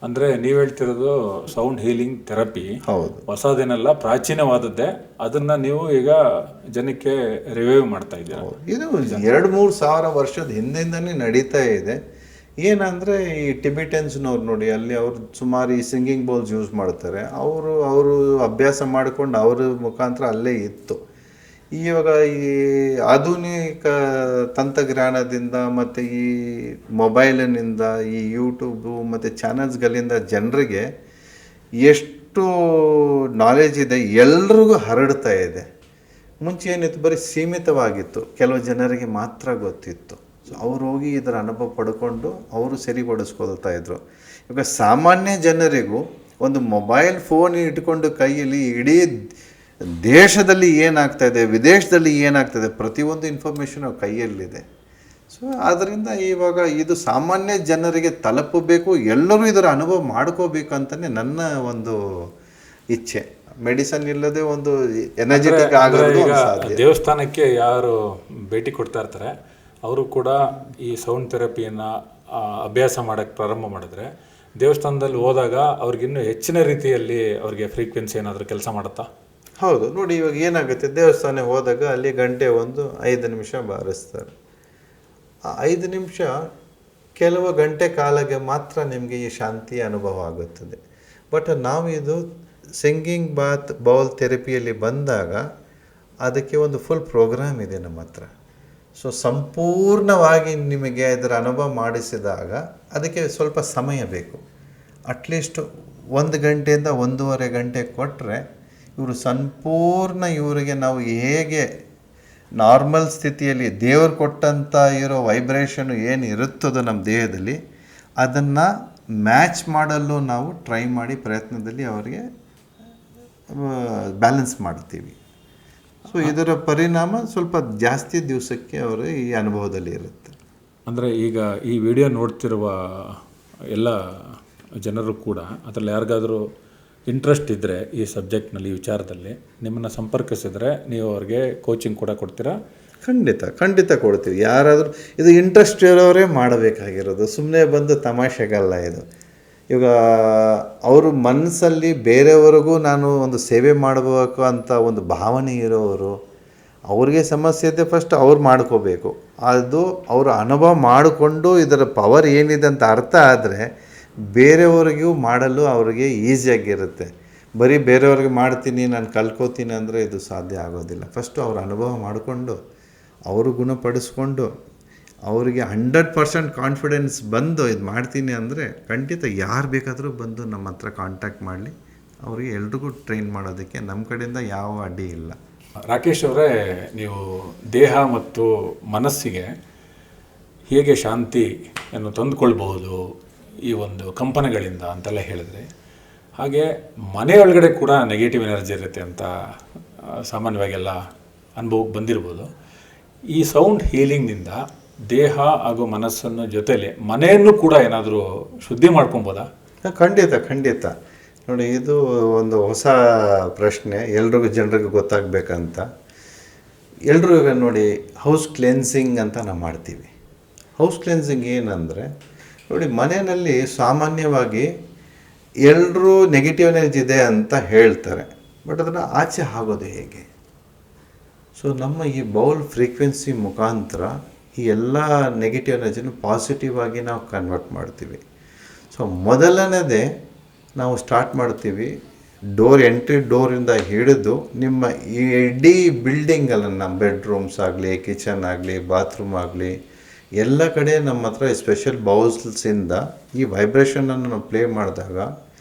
ಅಂದರೆ ನೀವು ಹೇಳ್ತಿರೋದು ಸೌಂಡ್ ಹೀಲಿಂಗ್ ಥೆರಪಿ. ಹೌದು, ಹೊಸದೇನಲ್ಲ, ಪ್ರಾಚೀನವಾದದ್ದೇ. ಅದನ್ನು ನೀವು ಈಗ ಜನಕ್ಕೆ ರಿವೈವ್ ಮಾಡ್ತಾ ಇದ್ದೀರಾ. ಇದು 2-3 ಸಾವಿರ ವರ್ಷದ ಹಿಂದಿಂದನೇ ನಡೀತಾ ಇದೆ. ಏನಂದರೆ ಈ ಟಿಬೆಟನ್ಸ್ನವ್ರು ನೋಡಿ, ಅಲ್ಲಿ ಅವರು ಸುಮಾರು ಈ ಸಿಂಗಿಂಗ್ ಬೌಲ್ಸ್ ಯೂಸ್ ಮಾಡ್ತಾರೆ. ಅವರು ಅಭ್ಯಾಸ ಮಾಡಿಕೊಂಡು ಅವ್ರ ಮುಖಾಂತರ ಅಲ್ಲೇ ಇತ್ತು. ಇವಾಗ ಈ ಆಧುನಿಕ ತಂತ್ರಜ್ಞಾನದಿಂದ ಮತ್ತು ಈ ಮೊಬೈಲಿನಿಂದ, ಈ ಯೂಟ್ಯೂಬು ಮತ್ತು ಚಾನಲ್ಸ್ಗಳಿಂದ ಜನರಿಗೆ ಎಷ್ಟು ನಾಲೆಜ್ ಇದೆ, ಎಲ್ರಿಗೂ ಹರಡ್ತಾ ಇದೆ. ಮುಂಚೆ ಏನಿತ್ತು, ಬರೀ ಸೀಮಿತವಾಗಿತ್ತು, ಕೆಲವು ಜನರಿಗೆ ಮಾತ್ರ ಗೊತ್ತಿತ್ತು. ಸೊ ಅವ್ರು ಹೋಗಿ ಇದರ ಅನುಭವ ಪಡ್ಕೊಂಡು ಅವರು ಸರಿಪಡಿಸ್ಕೊಳ್ತಾ ಇದ್ರು. ಇವಾಗ ಸಾಮಾನ್ಯ ಜನರಿಗೂ ಒಂದು ಮೊಬೈಲ್ ಫೋನ್ ಇಟ್ಕೊಂಡು ಕೈಯಲ್ಲಿ ಇಡೀ ದೇಶದಲ್ಲಿ ಏನಾಗ್ತಾಯಿದೆ, ವಿದೇಶದಲ್ಲಿ ಏನಾಗ್ತಾಯಿದೆ, ಪ್ರತಿಯೊಂದು ಇನ್ಫಾರ್ಮೇಷನ್ ಅವ್ರ ಕೈಯಲ್ಲಿದೆ. ಸೊ ಆದ್ದರಿಂದ ಇವಾಗ ಇದು ಸಾಮಾನ್ಯ ಜನರಿಗೆ ತಲುಪಬೇಕು, ಎಲ್ಲರೂ ಇದರ ಅನುಭವ ಮಾಡ್ಕೋಬೇಕು ಅಂತಲೇ ನನ್ನ ಒಂದು ಇಚ್ಛೆ. ಮೆಡಿಸನ್ ಇಲ್ಲದೆ ಒಂದು ಎನರ್ಜೆಟಿಕ್ ಆಗೋದು ಸಾಧ್ಯ. ದೇವಸ್ಥಾನಕ್ಕೆ ಯಾರು ಭೇಟಿ ಕೊಡ್ತಾ ಇರ್ತಾರೆ ಅವರು ಕೂಡ ಈ ಸೌಂಡ್ ಥೆರಪಿಯನ್ನು ಅಭ್ಯಾಸ ಮಾಡೋಕ್ಕೆ ಪ್ರಾರಂಭ ಮಾಡಿದ್ರೆ, ದೇವಸ್ಥಾನದಲ್ಲಿ ಹೋದಾಗ ಅವ್ರಿಗಿನ್ನೂ ಹೆಚ್ಚಿನ ರೀತಿಯಲ್ಲಿ ಅವ್ರಿಗೆ ಫ್ರೀಕ್ವೆನ್ಸಿ ಏನಾದರೂ ಕೆಲಸ ಮಾಡುತ್ತಾ? ಹೌದು, ನೋಡಿ ಇವಾಗ ಏನಾಗುತ್ತೆ, ದೇವಸ್ಥಾನ ಹೋದಾಗ ಅಲ್ಲಿ ಗಂಟೆ 5 ನಿಮಿಷ ಬಾರಿಸ್ತಾರೆ. ಆ 5 ನಿಮಿಷ ಕೆಲವು ಗಂಟೆ ಕಾಲಕ್ಕೆ ಮಾತ್ರ ನಿಮಗೆ ಈ ಶಾಂತಿ ಅನುಭವ ಆಗುತ್ತದೆ. ಬಟ್ ನಾವು ಇದು ಸಿಂಗಿಂಗ್ ಬೌಲ್ ಥೆರಪಿಯಲ್ಲಿ ಬಂದಾಗ ಅದಕ್ಕೆ ಒಂದು ಫುಲ್ ಪ್ರೋಗ್ರಾಮ್ ಇದೆ ನಮ್ಮ ಹತ್ರ. ಸೊ ಸಂಪೂರ್ಣವಾಗಿ ನಿಮಗೆ ಅದರ ಅನುಭವ ಮಾಡಿಸಿದಾಗ ಅದಕ್ಕೆ ಸ್ವಲ್ಪ ಸಮಯ ಬೇಕು. ಅಟ್ಲೀಸ್ಟ್ 1 ಗಂಟೆಯಿಂದ 1.5 ಗಂಟೆ ಕೊಟ್ಟರೆ ಇವರು ಸಂಪೂರ್ಣ ಇವರಿಗೆ ನಾವು ಹೇಗೆ ನಾರ್ಮಲ್ ಸ್ಥಿತಿಯಲ್ಲಿ ದೇವರು ಕೊಟ್ಟಂಥ ಇರೋ ವೈಬ್ರೇಷನು ಏನು ಇರುತ್ತದೋ ನಮ್ಮ ದೇಹದಲ್ಲಿ, ಅದನ್ನು ಮ್ಯಾಚ್ ಮಾಡಲು ನಾವು ಟ್ರೈ ಮಾಡಿ ಪ್ರಯತ್ನದಲ್ಲಿ ಅವರಿಗೆ ಬ್ಯಾಲೆನ್ಸ್ ಮಾಡ್ತೀವಿ. ಸೊ ಇದರ ಪರಿಣಾಮ ಸ್ವಲ್ಪ ಜಾಸ್ತಿ ದಿವಸಕ್ಕೆ ಅವರು ಈ ಅನುಭವದಲ್ಲಿ ಇರುತ್ತೆ. ಅಂದರೆ ಈಗ ಈ ವಿಡಿಯೋ ನೋಡ್ತಿರುವ ಎಲ್ಲ ಜನರು ಕೂಡ ಅದರಲ್ಲಿ ಯಾರಿಗಾದರೂ ಇಂಟ್ರೆಸ್ಟ್ ಇದ್ದರೆ ಈ ಸಬ್ಜೆಕ್ಟ್ನಲ್ಲಿ, ವಿಚಾರದಲ್ಲಿ ನಿಮ್ಮನ್ನು ಸಂಪರ್ಕಿಸಿದ್ರೆ ನೀವು ಅವ್ರಿಗೆ ಕೋಚಿಂಗ್ ಕೂಡ ಕೊಡ್ತೀರಾ? ಖಂಡಿತ ಕೊಡ್ತೀವಿ. ಯಾರಾದರೂ ಇದು ಇಂಟ್ರೆಸ್ಟ್ ಇರೋರೇ ಮಾಡಬೇಕಾಗಿರೋದು, ಸುಮ್ಮನೆ ಬಂದು ತಮಾಷೆಗಲ್ಲ ಇದು. ಇವಾಗ ಅವರು ಮನಸ್ಸಲ್ಲಿ ಬೇರೆಯವರಿಗೂ ನಾನು ಒಂದು ಸೇವೆ ಮಾಡಬೇಕು ಅಂತ ಒಂದು ಭಾವನೆ ಇರೋರು, ಅವ್ರಿಗೆ ಸಮಸ್ಯೆ ಇದೆ, ಫಸ್ಟ್ ಅವ್ರು ಮಾಡ್ಕೋಬೇಕು. ಅದು ಅವರು ಅನುಭವ ಮಾಡಿಕೊಂಡು ಇದರ ಪವರ್ ಏನಿದೆ ಅಂತ ಅರ್ಥ ಆದರೆ ಬೇರೆಯವ್ರಿಗೂ ಮಾಡಲು ಅವ್ರಿಗೆ ಈಸಿಯಾಗಿರುತ್ತೆ. ಬರೀ ಬೇರೆಯವ್ರಿಗೆ ಮಾಡ್ತೀನಿ, ನಾನು ಕಲ್ಕೋತೀನಿ ಅಂದರೆ ಇದು ಸಾಧ್ಯ ಆಗೋದಿಲ್ಲ. ಫಸ್ಟು ಅವ್ರ ಅನುಭವ ಮಾಡಿಕೊಂಡು ಅವರು ಗುಣಪಡಿಸ್ಕೊಂಡು ಅವರಿಗೆ 100% ಕಾನ್ಫಿಡೆನ್ಸ್ ಬಂದು ಇದು ಮಾಡ್ತೀನಿ ಅಂದರೆ ಖಂಡಿತ ಯಾರು ಬೇಕಾದರೂ ಬಂದು ನಮ್ಮ ಹತ್ರ ಕಾಂಟ್ಯಾಕ್ಟ್ ಮಾಡಲಿ. ಅವರಿಗೆ ಎಲ್ರಿಗೂ ಟ್ರೈನ್ ಮಾಡೋದಕ್ಕೆ ನಮ್ಮ ಕಡೆಯಿಂದ ಯಾವ ಅಡ್ಡಿ ಇಲ್ಲ. ರಾಕೇಶ್ ಅವರೇ, ನೀವು ದೇಹ ಮತ್ತು ಮನಸ್ಸಿಗೆ ಹೇಗೆ ಶಾಂತಿಯನ್ನು ತಂದುಕೊಳ್ಬಹುದು ಈ ಒಂದು ಕಂಪನಗಳಿಂದ ಅಂತೆಲ್ಲ ಹೇಳಿದ್ರೆ, ಹಾಗೆ ಮನೆಯೊಳಗಡೆ ಕೂಡ ನೆಗೆಟಿವ್ ಎನರ್ಜಿ ಇರುತ್ತೆ ಅಂತ ಸಾಮಾನ್ಯವಾಗೆಲ್ಲ ಅನುಭವಕ್ಕೆ ಬಂದಿರ್ಬೋದು. ಈ ಸೌಂಡ್ ಹೀಲಿಂಗ್ನಿಂದ ದೇಹ ಹಾಗೂ ಮನಸ್ಸನ್ನು ಜೊತೆಲಿ ಮನೆಯನ್ನು ಕೂಡ ಏನಾದರೂ ಶುದ್ಧಿ ಮಾಡ್ಕೊಬೋದಾ? ಖಂಡಿತ ನೋಡಿ, ಇದು ಒಂದು ಹೊಸ ಪ್ರಶ್ನೆ, ಎಲ್ರಿಗೂ ಜನರಿಗೂ ಗೊತ್ತಾಗಬೇಕಂತ. ಎಲ್ಲರೂ ಈಗ ನೋಡಿ ಹೌಸ್ ಕ್ಲೆನ್ಸಿಂಗ್ ಅಂತ ನಾವು ಮಾಡ್ತೀವಿ. ಹೌಸ್ ಕ್ಲೆನ್ಸಿಂಗ್ ಏನಂದರೆ ನೋಡಿ, ಮನೆಯಲ್ಲಿ ಸಾಮಾನ್ಯವಾಗಿ ಎಲ್ಲರೂ ನೆಗೆಟಿವ್ ಎನರ್ಜಿ ಇದೆ ಅಂತ ಹೇಳ್ತಾರೆ, ಬಟ್ ಅದನ್ನು ಆಚೆ ಆಗೋದು ಹೇಗೆ? ಸೊ ನಮ್ಮ ಈ ಬೌಲ್ ಫ್ರೀಕ್ವೆನ್ಸಿ ಮುಖಾಂತರ ಈ ಎಲ್ಲ ನೆಗೆಟಿವ್ ಎನರ್ಜಿನೂ ಪಾಸಿಟಿವ್ ಆಗಿ ನಾವು ಕನ್ವರ್ಟ್ ಮಾಡ್ತೀವಿ. ಸೊ ಮೊದಲನೇದೇ ನಾವು ಸ್ಟಾರ್ಟ್ ಮಾಡ್ತೀವಿ ಎಂಟ್ರಿ ಡೋರಿಂದ ಹಿಡಿದು ನಿಮ್ಮ ಈ ಇಡೀ ಬಿಲ್ಡಿಂಗನ್ನು ಬೆಡ್ರೂಮ್ಸ್ ಆಗಲಿ, ಕಿಚನ್ ಆಗಲಿ, ಬಾತ್ರೂಮ್ ಆಗಲಿ, ಎಲ್ಲ ಕಡೆ ನಮ್ಮ ಹತ್ರ ಸ್ಪೆಷಲ್ ಬೌಲ್ಸಿಂದ ಈ ವೈಬ್ರೇಷನನ್ನು ನಾವು ಪ್ಲೇ ಮಾಡಿದಾಗ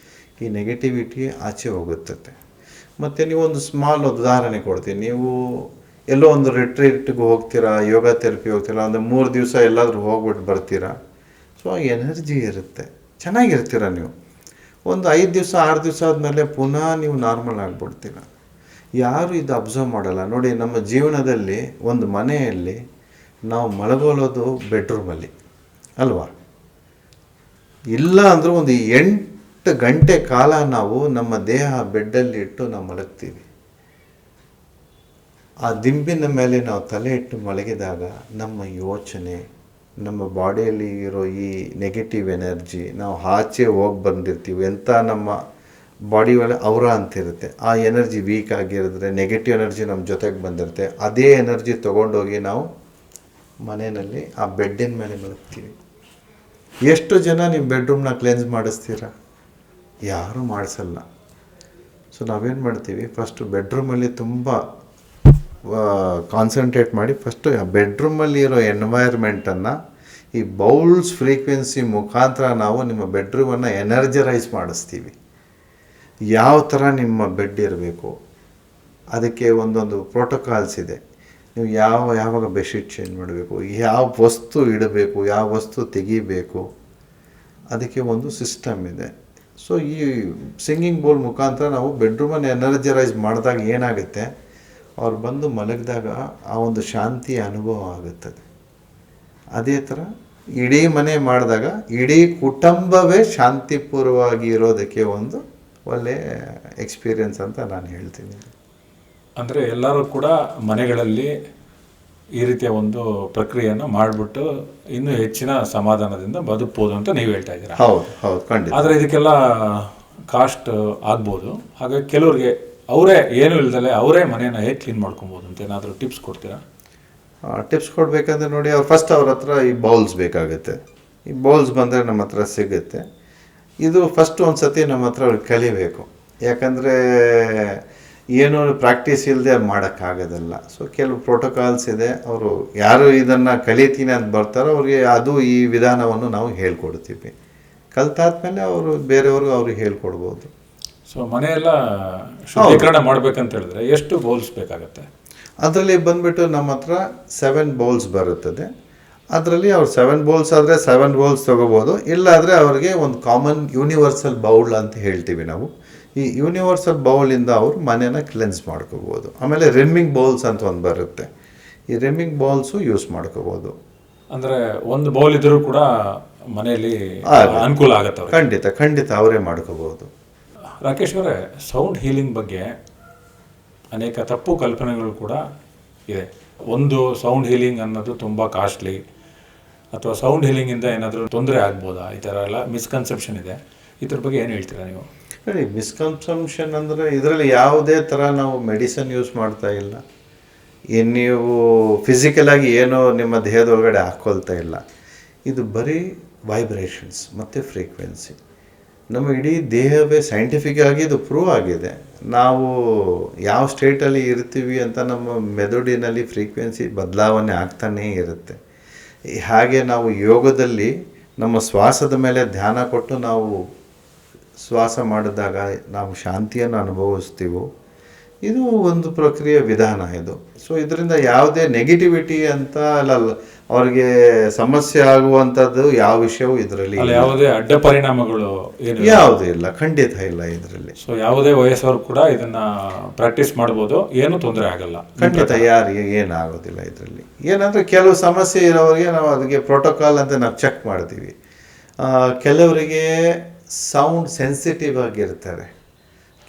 ಈ ನೆಗೆಟಿವಿಟಿ ಆಚೆ ಹೋಗುತ್ತದೆ. ಮತ್ತು ನೀವು ಒಂದು ಸ್ಮಾಲ್ ಉದಾಹರಣೆ ಕೊಡ್ತೀನಿ. ನೀವು ಎಲ್ಲೋ ಒಂದು ರಿಟ್ರೀಟ್ಗೆ ಹೋಗ್ತೀರಾ, ಯೋಗ ಥೆರಪಿ ಹೋಗ್ತೀರಾ, ಒಂದು 3 ದಿವಸ ಎಲ್ಲಾದರೂ ಹೋಗ್ಬಿಟ್ಟು ಬರ್ತೀರಾ. ಸೊ ಆ ಎನರ್ಜಿ ಇರುತ್ತೆ, ಚೆನ್ನಾಗಿರ್ತೀರ ನೀವು. ಒಂದು 5 ದಿವಸ 6 ದಿವಸ ಆದಮೇಲೆ ಪುನಃ ನೀವು ನಾರ್ಮಲ್ ಆಗಿಬಿಡ್ತೀರ. ಯಾರು ಇದು ಅಬ್ಸರ್ವ್ ಮಾಡಲ್ಲ ನೋಡಿ. ನಮ್ಮ ಜೀವನದಲ್ಲಿ ಒಂದು ಮನೆಯಲ್ಲಿ ನಾವು ಮಲಗೋಲೋದು ಬೆಡ್ರೂಮಲ್ಲಿ ಅಲ್ವಾ? ಇಲ್ಲ ಅಂದರೂ ಒಂದು 8 ಗಂಟೆ ಕಾಲ ನಾವು ನಮ್ಮ ದೇಹ ಬೆಡ್ಡಲ್ಲಿ ಇಟ್ಟು ನಾವು ಮಲಗ್ತೀವಿ. ಆ ದಿಂಬಿನ ಮೇಲೆ ನಾವು ತಲೆ ಇಟ್ಟು ಮಲಗಿದಾಗ ನಮ್ಮ ಯೋಚನೆ, ನಮ್ಮ ಬಾಡಿಯಲ್ಲಿ ಇರೋ ಈ ನೆಗೆಟಿವ್ ಎನರ್ಜಿ, ನಾವು ಆಚೆ ಹೋಗಿ ಬಂದಿರ್ತೀವಿ ಎಂಥ ನಮ್ಮ ಬಾಡಿ ಒಳಗೆ ಅವರ ಅಂತಿರುತ್ತೆ. ಆ ಎನರ್ಜಿ ವೀಕ್ ಆಗಿರಿದ್ರೆ ನೆಗೆಟಿವ್ ಎನರ್ಜಿ ನಮ್ಮ ಜೊತೆಗೆ ಬಂದಿರುತ್ತೆ. ಅದೇ ಎನರ್ಜಿ ತೊಗೊಂಡೋಗಿ ನಾವು ಮನೆಯಲ್ಲಿ ಆ ಬೆಡ್ಡಿನ ಮೇಲೆ ಮಲಗ್ತೀವಿ. ಎಷ್ಟು ಜನ ನಿಮ್ಮ ಬೆಡ್ರೂಮ್ನ ಕ್ಲೆನ್ಸ್ ಮಾಡಿಸ್ತೀರ? ಯಾರೂ ಮಾಡಿಸಲ್ಲ. ಸೊ ನಾವೇನು ಮಾಡ್ತೀವಿ, ಫಸ್ಟು ಬೆಡ್ರೂಮಲ್ಲಿ ತುಂಬ ಕಾನ್ಸಂಟ್ರೇಟ್ ಮಾಡಿ ಫಸ್ಟು ಆ ಬೆಡ್ರೂಮಲ್ಲಿ ಇರೋ ಎನ್ವೈರ್ಮೆಂಟನ್ನು ಈ ಬೌಲ್ಸ್ ಫ್ರೀಕ್ವೆನ್ಸಿ ಮುಖಾಂತರ ನಾವು ನಿಮ್ಮ ಬೆಡ್ರೂಮನ್ನು ಎನರ್ಜರೈಸ್ ಮಾಡಿಸ್ತೀವಿ. ಯಾವ ಥರ ನಿಮ್ಮ ಬೆಡ್ ಇರಬೇಕು, ಅದಕ್ಕೆ ಒಂದೊಂದು ಪ್ರೋಟೋಕಾಲ್ಸ್ ಇದೆ. ನೀವು ಯಾವಾಗ ಬೆಡ್ಶೀಟ್ ಚೇಂಜ್ ಮಾಡಬೇಕು, ಯಾವ ವಸ್ತು ಇಡಬೇಕು, ಯಾವ ವಸ್ತು ತೆಗಿಬೇಕು, ಅದಕ್ಕೆ ಒಂದು ಸಿಸ್ಟಮ್ ಇದೆ. ಸೊ ಈ ಸಿಂಗಿಂಗ್ ಬೌಲ್ ಮುಖಾಂತರ ನಾವು ಬೆಡ್ರೂಮನ್ನು ಎನರ್ಜರೈಸ್ ಮಾಡಿದಾಗ ಏನಾಗುತ್ತೆ, ಅವ್ರು ಬಂದು ಮಲಗಿದಾಗ ಆ ಒಂದು ಶಾಂತಿಯ ಅನುಭವ ಆಗುತ್ತದೆ. ಅದೇ ಥರ ಇಡೀ ಮನೆ ಮಾಡಿದಾಗ ಇಡೀ ಕುಟುಂಬವೇ ಶಾಂತಿಪೂರ್ವವಾಗಿ ಇರೋದಕ್ಕೆ ಒಂದು ಒಳ್ಳೆಯ ಎಕ್ಸ್ಪೀರಿಯನ್ಸ್ ಅಂತ ನಾನು ಹೇಳ್ತೀನಿ. ಅಂದರೆ ಎಲ್ಲರೂ ಕೂಡ ಮನೆಗಳಲ್ಲಿ ಈ ರೀತಿಯ ಒಂದು ಪ್ರಕ್ರಿಯೆಯನ್ನು ಮಾಡಿಬಿಟ್ಟು ಇನ್ನೂ ಹೆಚ್ಚಿನ ಸಮಾಧಾನದಿಂದ ಬದುಕ್ಬೋದು ಅಂತ ನೀವು ಹೇಳ್ತಾ ಇದ್ದೀರಾ? ಹೌದು ಖಂಡಿತ. ಆದರೆ ಇದಕ್ಕೆಲ್ಲ ಕಾಸ್ಟ್ ಆಗ್ಬೋದು. ಹಾಗಾಗಿ ಕೆಲವ್ರಿಗೆ ಅವರೇ ಏನೂ ಇಲ್ದಲೆ ಅವರೇ ಮನೆಯನ್ನು ಹೇಗೆ ಕ್ಲೀನ್ ಮಾಡ್ಕೊಬೋದು ಅಂತ ಏನಾದರೂ ಟಿಪ್ಸ್ ಕೊಡ್ತೀರಾ? ಟಿಪ್ಸ್ ಕೊಡಬೇಕಂದ್ರೆ ನೋಡಿ, ಅವ್ರ ಹತ್ರ ಈ ಬೌಲ್ಸ್ ಬೇಕಾಗುತ್ತೆ. ಈ ಬೌಲ್ಸ್ ಬಂದರೆ ನಮ್ಮ ಹತ್ರ ಸಿಗುತ್ತೆ. ಇದು ಫಸ್ಟ್ ಒಂದು ಸತಿ ನಮ್ಮ ಹತ್ರ ಅವ್ರಿಗೆ ಕಲಿಬೇಕು. ಯಾಕಂದರೆ ಏನೋ ಪ್ರಾಕ್ಟೀಸ್ ಇಲ್ಲದೆ ಮಾಡೋಕ್ಕಾಗೋದಿಲ್ಲ. ಸೊ ಕೆಲವು ಪ್ರೋಟೋಕಾಲ್ಸ್ ಇದೆ. ಅವರು ಯಾರು ಇದನ್ನು ಕಲಿತೀನಿ ಅಂತ ಬರ್ತಾರೋ ಅವ್ರಿಗೆ ಅದು ಈ ವಿಧಾನವನ್ನು ನಾವು ಹೇಳ್ಕೊಡ್ತೀವಿ. ಕಲ್ತಾದ್ಮೇಲೆ ಅವರು ಬೇರೆಯವ್ರಿಗೆ ಅವ್ರಿಗೆ ಹೇಳ್ಕೊಡ್ಬೋದು. ಸೊ ಮನೆಯೆಲ್ಲ ಶುದ್ಧೀಕರಣ ಮಾಡಬೇಕಂತ ಹೇಳಿದ್ರೆ ಎಷ್ಟು ಬೌಲ್ಸ್ ಬೇಕಾಗುತ್ತೆ? ಅದರಲ್ಲಿ ಬಂದುಬಿಟ್ಟು ನಮ್ಮ ಹತ್ರ 7 ಬೌಲ್ಸ್ ಬರುತ್ತದೆ. ಅದರಲ್ಲಿ ಅವ್ರು 7 ಬೌಲ್ಸ್ ಆದರೆ 7 ಬೌಲ್ಸ್ ತೊಗೋಬೋದು. ಇಲ್ಲಾದರೆ ಅವ್ರಿಗೆ ಒಂದು ಕಾಮನ್ ಯೂನಿವರ್ಸಲ್ ಬೌಲ್ ಅಂತ ಹೇಳ್ತೀವಿ ನಾವು. ಈ ಯೂನಿವರ್ಸಲ್ ಬೌಲಿಂದ ಅವರು ಮನೇನ ಕ್ಲೆನ್ಸ್ ಮಾಡ್ಕೋಬೋದು. ಆಮೇಲೆ ರಿಮ್ಮಿಂಗ್ ಬೌಲ್ಸ್ ಅಂತ ಒಂದು ಬರುತ್ತೆ. ಈ ರಿಮ್ಮಿಂಗ್ ಬೌಲ್ಸು ಯೂಸ್ ಮಾಡ್ಕೋಬೋದು. ಅಂದರೆ ಒಂದು ಬೌಲ್ ಇದ್ದರೂ ಕೂಡ ಮನೆಯಲ್ಲಿ ಅನುಕೂಲ ಆಗುತ್ತೆ. ಖಂಡಿತ ಅವರೇ ಮಾಡ್ಕೋಬೋದು. ರಾಕೇಶ್ ಅವರೇ, ಸೌಂಡ್ ಹೀಲಿಂಗ್ ಬಗ್ಗೆ ಅನೇಕ ತಪ್ಪು ಕಲ್ಪನೆಗಳು ಕೂಡ ಇದೆ. ಒಂದು ಸೌಂಡ್ ಹೀಲಿಂಗ್ ಅನ್ನೋದು ತುಂಬ ಕಾಸ್ಟ್ಲಿ, ಅಥವಾ ಸೌಂಡ್ ಹೀಲಿಂಗಿಂದ ಏನಾದರೂ ತೊಂದರೆ ಆಗ್ಬೋದಾ, ಈ ಥರ ಎಲ್ಲ ಮಿಸ್ಕನ್ಸೆಪ್ಷನ್ ಇದೆ. ಇದ್ರ ಬಗ್ಗೆ ಏನು ಹೇಳ್ತೀರಾ ನೀವು? ನೋಡಿ, ಮಿಸ್ಕನ್ಸೆಪ್ಷನ್ ಅಂದರೆ ಇದರಲ್ಲಿ ಯಾವುದೇ ಥರ ನಾವು ಮೆಡಿಸನ್ ಯೂಸ್ ಮಾಡ್ತಾ ಇಲ್ಲ. ನೀವು ಫಿಸಿಕಲಾಗಿ ಏನೋ ನಿಮ್ಮ ದೇಹದೊಳಗಡೆ ಹಾಕ್ಕೊಳ್ತಾ ಇಲ್ಲ. ಇದು ಬರೀ ವೈಬ್ರೇಷನ್ಸ್ ಮತ್ತು ಫ್ರೀಕ್ವೆನ್ಸಿ. ನಮ್ಮ ಇಡೀ ದೇಹವೇ ಸೈಂಟಿಫಿಕ್ ಆಗಿ ಇದು ಪ್ರೂವ್ ಆಗಿದೆ. ನಾವು ಯಾವ ಸ್ಟೇಟಲ್ಲಿ ಇರ್ತೀವಿ ಅಂತ ನಮ್ಮ ಮೆದುಳಿನಲ್ಲಿ ಫ್ರೀಕ್ವೆನ್ಸಿ ಬದಲಾವಣೆ ಆಗ್ತಾನೇ ಇರುತ್ತೆ. ಹಾಗೆ ನಾವು ಯೋಗದಲ್ಲಿ ನಮ್ಮ ಶ್ವಾಸದ ಮೇಲೆ ಧ್ಯಾನ ಕೊಟ್ಟು ನಾವು ಶ್ವಾಸ ಮಾಡಿದಾಗ ನಾವು ಶಾಂತಿಯನ್ನು ಅನುಭವಿಸ್ತೀವೋ, ಇದು ಒಂದು ಪ್ರಕ್ರಿಯೆ ವಿಧಾನ ಇದು. ಸೊ ಇದರಿಂದ ಯಾವುದೇ ನೆಗೆಟಿವಿಟಿ ಅಂತ ಅಲ್ಲ, ಅವ್ರಿಗೆ ಸಮಸ್ಯೆ ಆಗುವಂಥದ್ದು ಯಾವ ವಿಷಯವೂ ಇದರಲ್ಲಿ ಯಾವುದೇ ಅಡ್ಡ ಪರಿಣಾಮಗಳು ಯಾವುದೂ ಇಲ್ಲ, ಖಂಡಿತ ಇಲ್ಲ ಇದರಲ್ಲಿ. ಸೊ ಯಾವುದೇ ವಯಸ್ಸವರು ಕೂಡ ಇದನ್ನ ಪ್ರಾಕ್ಟೀಸ್ ಮಾಡ್ಬೋದು, ಏನು ತೊಂದರೆ ಆಗಲ್ಲ. ಖಂಡಿತ ಯಾರಿಗೆ ಏನಾಗೋದಿಲ್ಲ ಇದರಲ್ಲಿ. ಏನಂದರೆ ಕೆಲವು ಸಮಸ್ಯೆ ಇರೋರಿಗೆ ನಾವು ಅದಕ್ಕೆ ಪ್ರೋಟೋಕಾಲ್ ಅಂತ ನಾವು ಚೆಕ್ ಮಾಡ್ತೀವಿ. ಕೆಲವರಿಗೆ ಸೌಂಡ್ ಸೆನ್ಸಿಟಿವ್ ಆಗಿರ್ತಾರೆ,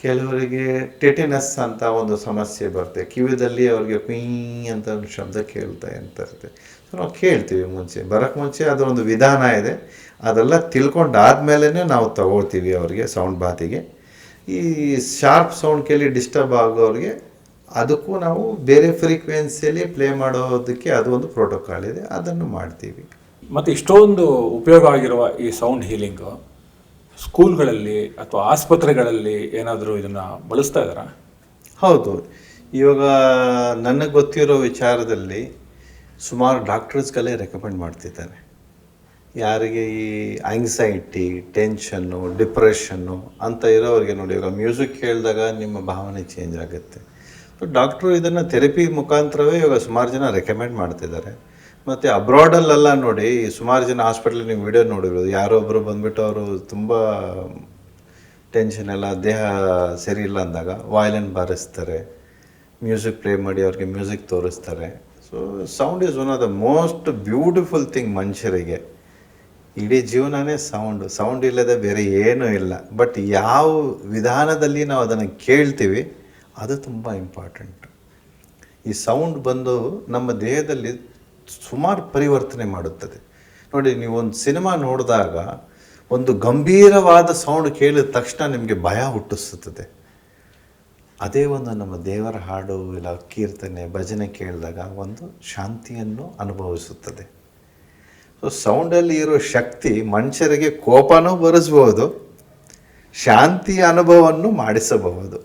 ಕೆಲವರಿಗೆ ಟೆಟಿನಸ್ ಅಂತ ಒಂದು ಸಮಸ್ಯೆ ಬರುತ್ತೆ, ಕಿವಿದಲ್ಲಿ ಅವ್ರಿಗೆ ಕುಯ್ ಅಂತ ಒಂದು ಶಬ್ದ ಕೇಳ್ತಾ ಇರುತ್ತೆ. ಸೊ ನಾವು ಕೇಳ್ತೀವಿ ಬರೋಕ್ಕೆ ಮುಂಚೆ ಅದರೊಂದು ವಿಧಾನ ಇದೆ. ಅದೆಲ್ಲ ತಿಳ್ಕೊಂಡಾದ್ಮೇಲೆ ನಾವು ತಗೊಳ್ತೀವಿ ಅವ್ರಿಗೆ ಸೌಂಡ್ ಬಾತಿಗೆ. ಈ ಶಾರ್ಪ್ ಸೌಂಡ್ ಕೇಳಿ ಡಿಸ್ಟರ್ಬ್ ಆಗೋರಿಗೆ ಅದಕ್ಕೂ ನಾವು ಬೇರೆ ಫ್ರೀಕ್ವೆನ್ಸಿಯಲ್ಲಿ ಪ್ಲೇ ಮಾಡೋದಕ್ಕೆ ಅದು ಒಂದು ಪ್ರೋಟೋಕಾಲ್ ಇದೆ, ಅದನ್ನು ಮಾಡ್ತೀವಿ. ಮತ್ತು ಇಷ್ಟೊಂದು ಉಪಯೋಗ ಆಗಿರುವ ಈ ಸೌಂಡ್ ಹೀಲಿಂಗು ಸ್ಕೂಲ್ಗಳಲ್ಲಿ ಅಥವಾ ಆಸ್ಪತ್ರೆಗಳಲ್ಲಿ ಏನಾದರೂ ಇದನ್ನು ಬಳಸ್ತಾ ಇದ್ದಾರಾ? ಹೌದು, ಇವಾಗ ನನಗೆ ಗೊತ್ತಿರೋ ವಿಚಾರದಲ್ಲಿ ಸುಮಾರು ಡಾಕ್ಟರ್ಸ್ಗಳೇ ರೆಕಮೆಂಡ್ ಮಾಡ್ತಿದ್ದಾರೆ. ಯಾರಿಗೆ ಈ ಆಂಗ್ಸೈಟಿ, ಟೆನ್ಷನ್ನು, ಡಿಪ್ರೆಷನ್ನು ಅಂತ ಇರೋರಿಗೆ ನೋಡಿ, ಇವಾಗ ಮ್ಯೂಸಿಕ್ ಕೇಳಿದಾಗ ನಿಮ್ಮ ಭಾವನೆ ಚೇಂಜ್ ಆಗುತ್ತೆ. ಸೊ ಡಾಕ್ಟ್ರು ಇದನ್ನು ಥೆರಪಿ ಮುಖಾಂತರವೇ ಇವಾಗ ಸುಮಾರು ಜನ ರೆಕಮೆಂಡ್ ಮಾಡ್ತಿದ್ದಾರೆ. ಮತ್ತು ಅಬ್ರಾಡಲ್ಲೆಲ್ಲ ನೋಡಿ, ಸುಮಾರು ಜನ ಹಾಸ್ಪಿಟ್ಲ್ ನೀವು ವಿಡಿಯೋ ನೋಡಿರೋದು, ಯಾರೋ ಒಬ್ಬರು ಬಂದುಬಿಟ್ಟು ಅವರು ತುಂಬ ಟೆನ್ಷನ್ ಎಲ್ಲ, ದೇಹ ಸರಿ ಇಲ್ಲ ಅಂದಾಗ ವಾಯ್ಲಿನ್ ಬಾರಿಸ್ತಾರೆ, ಮ್ಯೂಸಿಕ್ ಪ್ಲೇ ಮಾಡಿ ಅವ್ರಿಗೆ ಮ್ಯೂಸಿಕ್ ತೋರಿಸ್ತಾರೆ. So sound is one of the most beautiful thing ಮನುಷ್ಯರಿಗೆ. ಇಡೀ ಜೀವನನೇ ಸೌಂಡ್ ಇಲ್ಲದೆ ಬೇರೆ ಏನೂ ಇಲ್ಲ. ಬಟ್ ಯಾವ ವಿಧಾನದಲ್ಲಿ ನಾವು ಅದನ್ನು ಕೇಳ್ತೀವಿ ಅದು ತುಂಬ ಇಂಪಾರ್ಟೆಂಟ್. ಈ ಸೌಂಡ್ ಬಂದು ನಮ್ಮ ದೇಹದಲ್ಲಿ ಸುಮಾರು ಪರಿವರ್ತನೆ ಮಾಡುತ್ತದೆ. ನೋಡಿ, ನೀವು ಒಂದು ಸಿನಿಮಾ ನೋಡಿದಾಗ ಒಂದು ಗಂಭೀರವಾದ ಸೌಂಡ್ ಕೇಳಿದ ತಕ್ಷಣ ನಿಮಗೆ ಭಯ ಹುಟ್ಟಿಸುತ್ತದೆ. ಅದೇ ಒಂದು ನಮ್ಮ ದೇವರ ಹಾಡು ಇಲ್ಲ ಕೀರ್ತನೆ, ಭಜನೆ ಕೇಳಿದಾಗ ಒಂದು ಶಾಂತಿಯನ್ನು ಅನುಭವಿಸುತ್ತದೆ. ಸೊ ಸೌಂಡಲ್ಲಿ ಇರೋ ಶಕ್ತಿ ಮನುಷ್ಯರಿಗೆ ಕೋಪನೂ ಬರೆಸ್ಬೋದು, ಶಾಂತಿಯ ಅನುಭವವನ್ನು ಮಾಡಿಸಬಹುದು.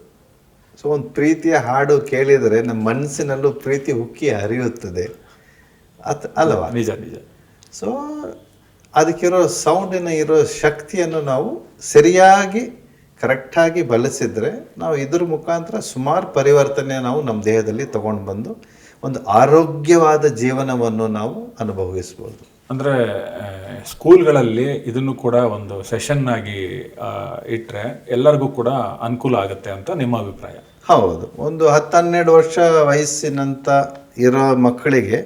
ಸೊ ಒಂದು ಪ್ರೀತಿಯ ಹಾಡು ಕೇಳಿದರೆ ನಮ್ಮ ಮನಸ್ಸಿನಲ್ಲೂ ಪ್ರೀತಿ ಉಕ್ಕಿ ಹರಿಯುತ್ತದೆ ಅಲ್ವಾ? ನಿಜ ನಿಜ. ಸೊ ಅದಕ್ಕಿರೋ ಸೌಂಡಿನ ಇರೋ ಶಕ್ತಿಯನ್ನು ನಾವು ಸರಿಯಾಗಿ ಕರೆಕ್ಟಾಗಿ ಬಳಸಿದರೆ ನಾವು ಇದ್ರ ಮುಖಾಂತರ ಸುಮಾರು ಪರಿವರ್ತನೆ ನಾವು ನಮ್ಮ ದೇಹದಲ್ಲಿ ತಗೊಂಡು ಬಂದು ಒಂದು ಆರೋಗ್ಯವಾದ ಜೀವನವನ್ನು ನಾವು ಅನುಭವಿಸ್ಬೋದು. ಅಂದರೆ ಸ್ಕೂಲ್ಗಳಲ್ಲಿ ಇದನ್ನು ಕೂಡ ಒಂದು ಸೆಷನ್ ಆಗಿ ಇಟ್ಟರೆ ಎಲ್ಲರಿಗೂ ಕೂಡ ಅನುಕೂಲ ಆಗುತ್ತೆ ಅಂತ ನಿಮ್ಮ ಅಭಿಪ್ರಾಯ? ಹೌದು, ಒಂದು 10-12 ವರ್ಷ ವಯಸ್ಸಿನಂತ ಇರೋ ಮಕ್ಕಳಿಗೆ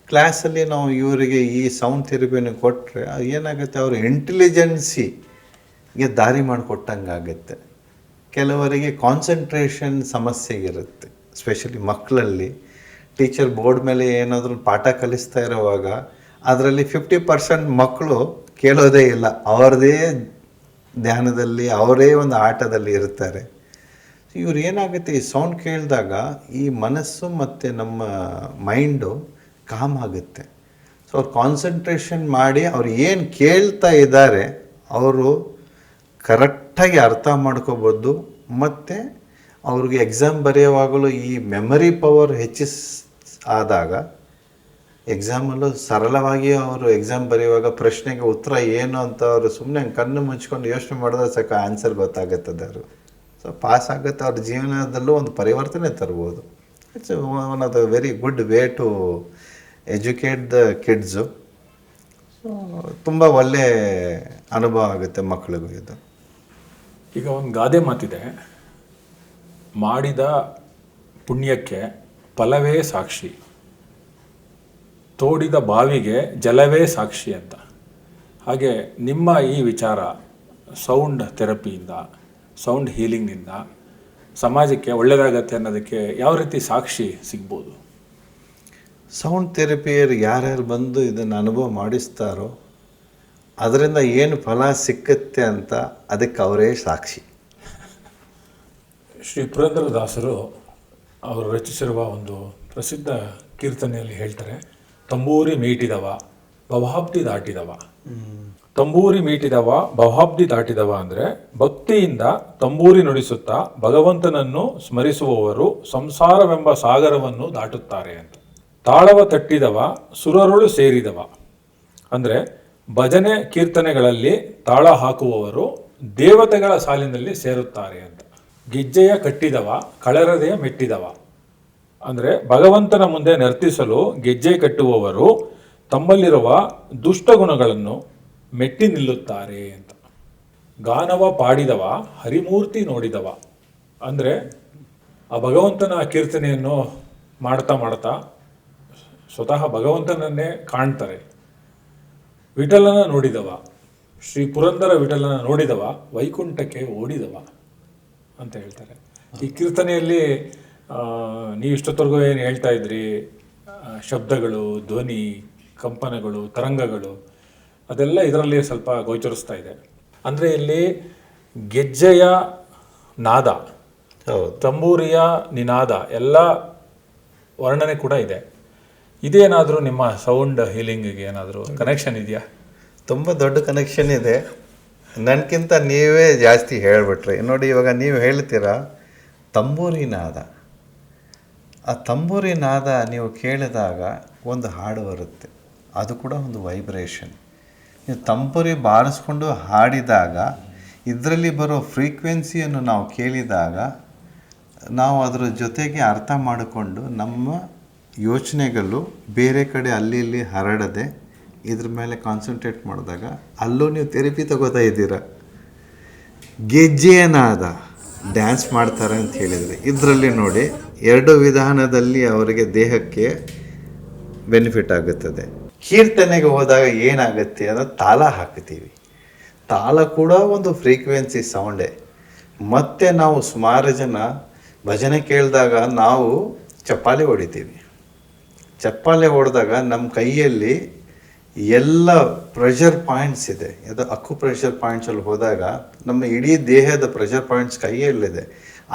ಕ್ಲಾಸಲ್ಲಿ ನಾವು ಇವರಿಗೆ ಈ ಸೌಂಡ್ ಥೆರಪಿಯನ್ನು ಕೊಟ್ಟರೆ ಏನಾಗುತ್ತೆ, ಅವ್ರ ಇಂಟೆಲಿಜೆನ್ಸಿಗೆ ದಾರಿ ಮಾಡಿಕೊಟ್ಟಂಗಾಗುತ್ತೆ. ಕೆಲವರಿಗೆ ಕಾನ್ಸಂಟ್ರೇಷನ್ ಸಮಸ್ಯೆ ಇರುತ್ತೆ, ಸ್ಪೆಷಲಿ ಮಕ್ಕಳಲ್ಲಿ. ಟೀಚರ್ ಬೋರ್ಡ್ ಮೇಲೆ ಏನಾದರೂ ಪಾಠ ಕಲಿಸ್ತಾ ಇರುವಾಗ ಅದರಲ್ಲಿ 50% ಮಕ್ಕಳು ಕೇಳೋದೇ ಇಲ್ಲ, ಅವ್ರದ್ದೇ ಧ್ಯಾನದಲ್ಲಿ, ಅವರೇ ಒಂದು ಆಟದಲ್ಲಿ ಇರ್ತಾರೆ. ಇವ್ರು ಏನಾಗುತ್ತೆ, ಈ ಸೌಂಡ್ ಕೇಳಿದಾಗ ಈ ಮನಸ್ಸು ಮತ್ತು ನಮ್ಮ ಮೈಂಡು ಕಾಮ್ ಆಗುತ್ತೆ. ಸೊ ಅವ್ರು ಕಾನ್ಸಂಟ್ರೇಷನ್ ಮಾಡಿ ಅವ್ರು ಏನು ಕೇಳ್ತಾ ಇದ್ದಾರೆ ಅವರು ಕರೆಕ್ಟಾಗಿ ಅರ್ಥ ಮಾಡ್ಕೋಬೋದು. ಮತ್ತು ಅವ್ರಿಗೆ ಎಕ್ಸಾಮ್ ಬರೆಯುವಾಗಲೂ ಈ ಮೆಮರಿ ಪವರ್ ಆದಾಗ ಎಕ್ಸಾಮಲ್ಲೂ ಸರಳವಾಗಿ ಅವರು ಎಕ್ಸಾಮ್ ಬರೆಯುವಾಗ ಪ್ರಶ್ನೆಗೆ ಉತ್ತರ ಏನು ಅಂತ ಅವರು ಸುಮ್ಮನೆ ಕಣ್ಣು ಮುಚ್ಕೊಂಡು ಯೋಚನೆ ಮಾಡಿದ್ರೆ ಸಾಕು ಆನ್ಸರ್ ಗೊತ್ತಾಗುತ್ತದೆ ಅವರು. ಸೊ ಪಾಸ್ ಆಗುತ್ತೆ, ಅವ್ರ ಜೀವನದಲ್ಲೂ ಒಂದು ಪರಿವರ್ತನೆ ತರ್ಬೋದು. It's one of the very good way to educate the kids. So ತುಂಬ ಒಳ್ಳೆ ಅನುಭವ ಆಗುತ್ತೆ ಮಕ್ಕಳಿಗೂ ಇದು. ಈಗ ಒಂದು ಗಾದೆ ಮಾತಿದೆ, ಮಾಡಿದ ಪುಣ್ಯಕ್ಕೆ ಫಲವೇ ಸಾಕ್ಷಿ, ತೋಡಿದ ಬಾವಿಗೆ ಜಲವೇ ಸಾಕ್ಷಿ ಅಂತ. ಹಾಗೆ ನಿಮ್ಮ ಈ ವಿಚಾರ ಸೌಂಡ್ ಥೆರಪಿಯಿಂದ, ಸೌಂಡ್ ಹೀಲಿಂಗ್ನಿಂದ ಸಮಾಜಕ್ಕೆ ಒಳ್ಳೆಯದಾಗತ್ತೆ ಅನ್ನೋದಕ್ಕೆ ಯಾವ ರೀತಿ ಸಾಕ್ಷಿ ಸಿಗ್ಬೋದು? ಸೌಂಡ್ ಥೆರಪಿಯರು ಯಾರ್ಯಾರು ಬಂದು ಇದನ್ನು ಅನುಭವ ಮಾಡಿಸ್ತಾರೋ ಅದರಿಂದ ಏನು ಫಲ ಸಿಕ್ಕತ್ತೆ ಅಂತ ಅದಕ್ಕೆ ಅವರೇ ಸಾಕ್ಷಿ. ಶ್ರೀ ಪುರಂದರದಾಸರು ಅವರು ರಚಿಸಿರುವ ಒಂದು ಪ್ರಸಿದ್ಧ ಕೀರ್ತನೆಯಲ್ಲಿ ಹೇಳ್ತಾರೆ, ತಂಬೂರಿ ಮೀಟಿದವ ಭವಾಬ್ದಿ ದಾಟಿದವ. ತಂಬೂರಿ ಮೀಟಿದವ ಭವಾಬ್ದಿ ದಾಟಿದವ ಅಂದರೆ ಭಕ್ತಿಯಿಂದ ತಂಬೂರಿ ನುಡಿಸುತ್ತಾ ಭಗವಂತನನ್ನು ಸ್ಮರಿಸುವವರು ಸಂಸಾರವೆಂಬ ಸಾಗರವನ್ನು ದಾಟುತ್ತಾರೆ ಅಂತ. ತಾಳವ ತಟ್ಟಿದವ ಸುರರುಳು ಸೇರಿದವ ಅಂದರೆ ಭಜನೆ ಕೀರ್ತನೆಗಳಲ್ಲಿ ತಾಳ ಹಾಕುವವರು ದೇವತೆಗಳ ಸಾಲಿನಲ್ಲಿ ಸೇರುತ್ತಾರೆ ಅಂತ. ಗೆಜ್ಜೆಯ ಕಟ್ಟಿದವ ಕಳರದೆಯ ಮೆಟ್ಟಿದವ ಅಂದರೆ ಭಗವಂತನ ಮುಂದೆ ನರ್ತಿಸಲು ಗೆಜ್ಜೆ ಕಟ್ಟುವವರು ತಮ್ಮಲ್ಲಿರುವ ದುಷ್ಟ ಗುಣಗಳನ್ನು ಮೆಟ್ಟಿ ನಿಲ್ಲುತ್ತಾರೆ ಅಂತ. ಗಾನವ ಪಾಡಿದವ ಹರಿಮೂರ್ತಿ ನೋಡಿದವ ಅಂದರೆ ಆ ಭಗವಂತನ ಕೀರ್ತನೆಯನ್ನು ಮಾಡ್ತಾ ಮಾಡ್ತಾ ಸ್ವತಃ ಭಗವಂತನನ್ನೇ ಕಾಣ್ತಾರೆ. ವಿಠಲನ ನೋಡಿದವ, ಶ್ರೀ ಪುರಂದರ ವಿಠಲನ ನೋಡಿದವ ವೈಕುಂಠಕ್ಕೆ ಓಡಿದವ ಅಂತ ಹೇಳ್ತಾರೆ. ಈ ಕೀರ್ತನೆಯಲ್ಲಿ ನೀವು ಇಷ್ಟೊತ್ತರೆಗೂ ಏನು ಹೇಳ್ತಾ ಇದ್ರಿ, ಶಬ್ದಗಳು, ಧ್ವನಿ, ಕಂಪನಗಳು, ತರಂಗಗಳು, ಅದೆಲ್ಲ ಇದರಲ್ಲಿ ಸ್ವಲ್ಪ ಗೋಚರಿಸ್ತಾ ಇದೆ. ಅಂದರೆ ಇಲ್ಲಿ ಗೆಜ್ಜೆಯ ನಾದ, ತಂಬೂರಿಯ ನಿನಾದ ಎಲ್ಲ ವರ್ಣನೆ ಕೂಡ ಇದೆ. ಇದೇನಾದರೂ ನಿಮ್ಮ ಸೌಂಡ್ ಹೀಲಿಂಗಿಗೆ ಏನಾದರೂ ಕನೆಕ್ಷನ್ ಇದೆಯಾ? ತುಂಬ ದೊಡ್ಡ ಕನೆಕ್ಷನ್ ಇದೆ. ನನಗಿಂತ ನೀವೇ ಜಾಸ್ತಿ ಹೇಳಿಬಿಟ್ರಿ. ನೋಡಿ, ಇವಾಗ ನೀವು ಹೇಳ್ತೀರಾ ತಂಬೂರಿ ನಾದ. ಆ ತಂಬೂರಿ ನಾದ ನೀವು ಕೇಳಿದಾಗ ಒಂದು ಹಾಡು ಬರುತ್ತೆ, ಅದು ಕೂಡ ಒಂದು ವೈಬ್ರೇಷನ್. ನೀವು ತಂಬೂರಿ ಬಾರಿಸ್ಕೊಂಡು ಹಾಡಿದಾಗ ಇದರಲ್ಲಿ ಬರೋ ಫ್ರೀಕ್ವೆನ್ಸಿಯನ್ನು ನಾವು ಕೇಳಿದಾಗ ನಾವು ಅದರ ಜೊತೆಗೆ ಅರ್ಥ ಮಾಡಿಕೊಂಡು ನಮ್ಮ ಯೋಚನೆಗಳು ಬೇರೆ ಕಡೆ ಅಲ್ಲಿ ಇಲ್ಲಿ ಹರಡದೆ ಇದ್ರ ಮೇಲೆ ಕಾನ್ಸಂಟ್ರೇಟ್ ಮಾಡಿದಾಗ ಅಲ್ಲೂ ನೀವು ಥೆರಪಿ ತಗೋತಾ ಇದ್ದೀರ. ಗೆಜ್ಜೆಯನಾದ ಡ್ಯಾನ್ಸ್ ಮಾಡ್ತಾರೆ ಅಂತ ಹೇಳಿದರೆ ಇದರಲ್ಲಿ ನೋಡಿ 2 ವಿಧಾನದಲ್ಲಿ ಅವರಿಗೆ ದೇಹಕ್ಕೆ ಬೆನಿಫಿಟ್ ಆಗುತ್ತದೆ. ಕೀರ್ತನೆಗೆ ಹೋದಾಗ ಏನಾಗುತ್ತೆ ಅಂದರೆ ತಾಳ ಹಾಕ್ತೀವಿ. ತಾಳ ಕೂಡ ಒಂದು ಫ್ರೀಕ್ವೆನ್ಸಿ ಸೌಂಡೇ. ಮತ್ತು ನಾವು ಸುಮಾರು ಜನ ಭಜನೆ ಕೇಳಿದಾಗ ನಾವು ಚಪ್ಪಾಳೆ ಹೊಡಿತೀವಿ. ಚಪ್ಪಾಳೆ ಹೊಡೆದಾಗ ನಮ್ಮ ಕೈಯಲ್ಲಿ ಎಲ್ಲ ಪ್ರೆಷರ್ ಪಾಯಿಂಟ್ಸ್ ಇದೆ. ಅದು ಅಕ್ಕು ಪ್ರೆಷರ್ ಪಾಯಿಂಟ್ಸಲ್ಲಿ ಹೋದಾಗ ನಮ್ಮ ಇಡೀ ದೇಹದ ಪ್ರೆಷರ್ ಪಾಯಿಂಟ್ಸ್ ಕೈಯಲ್ಲಿದೆ.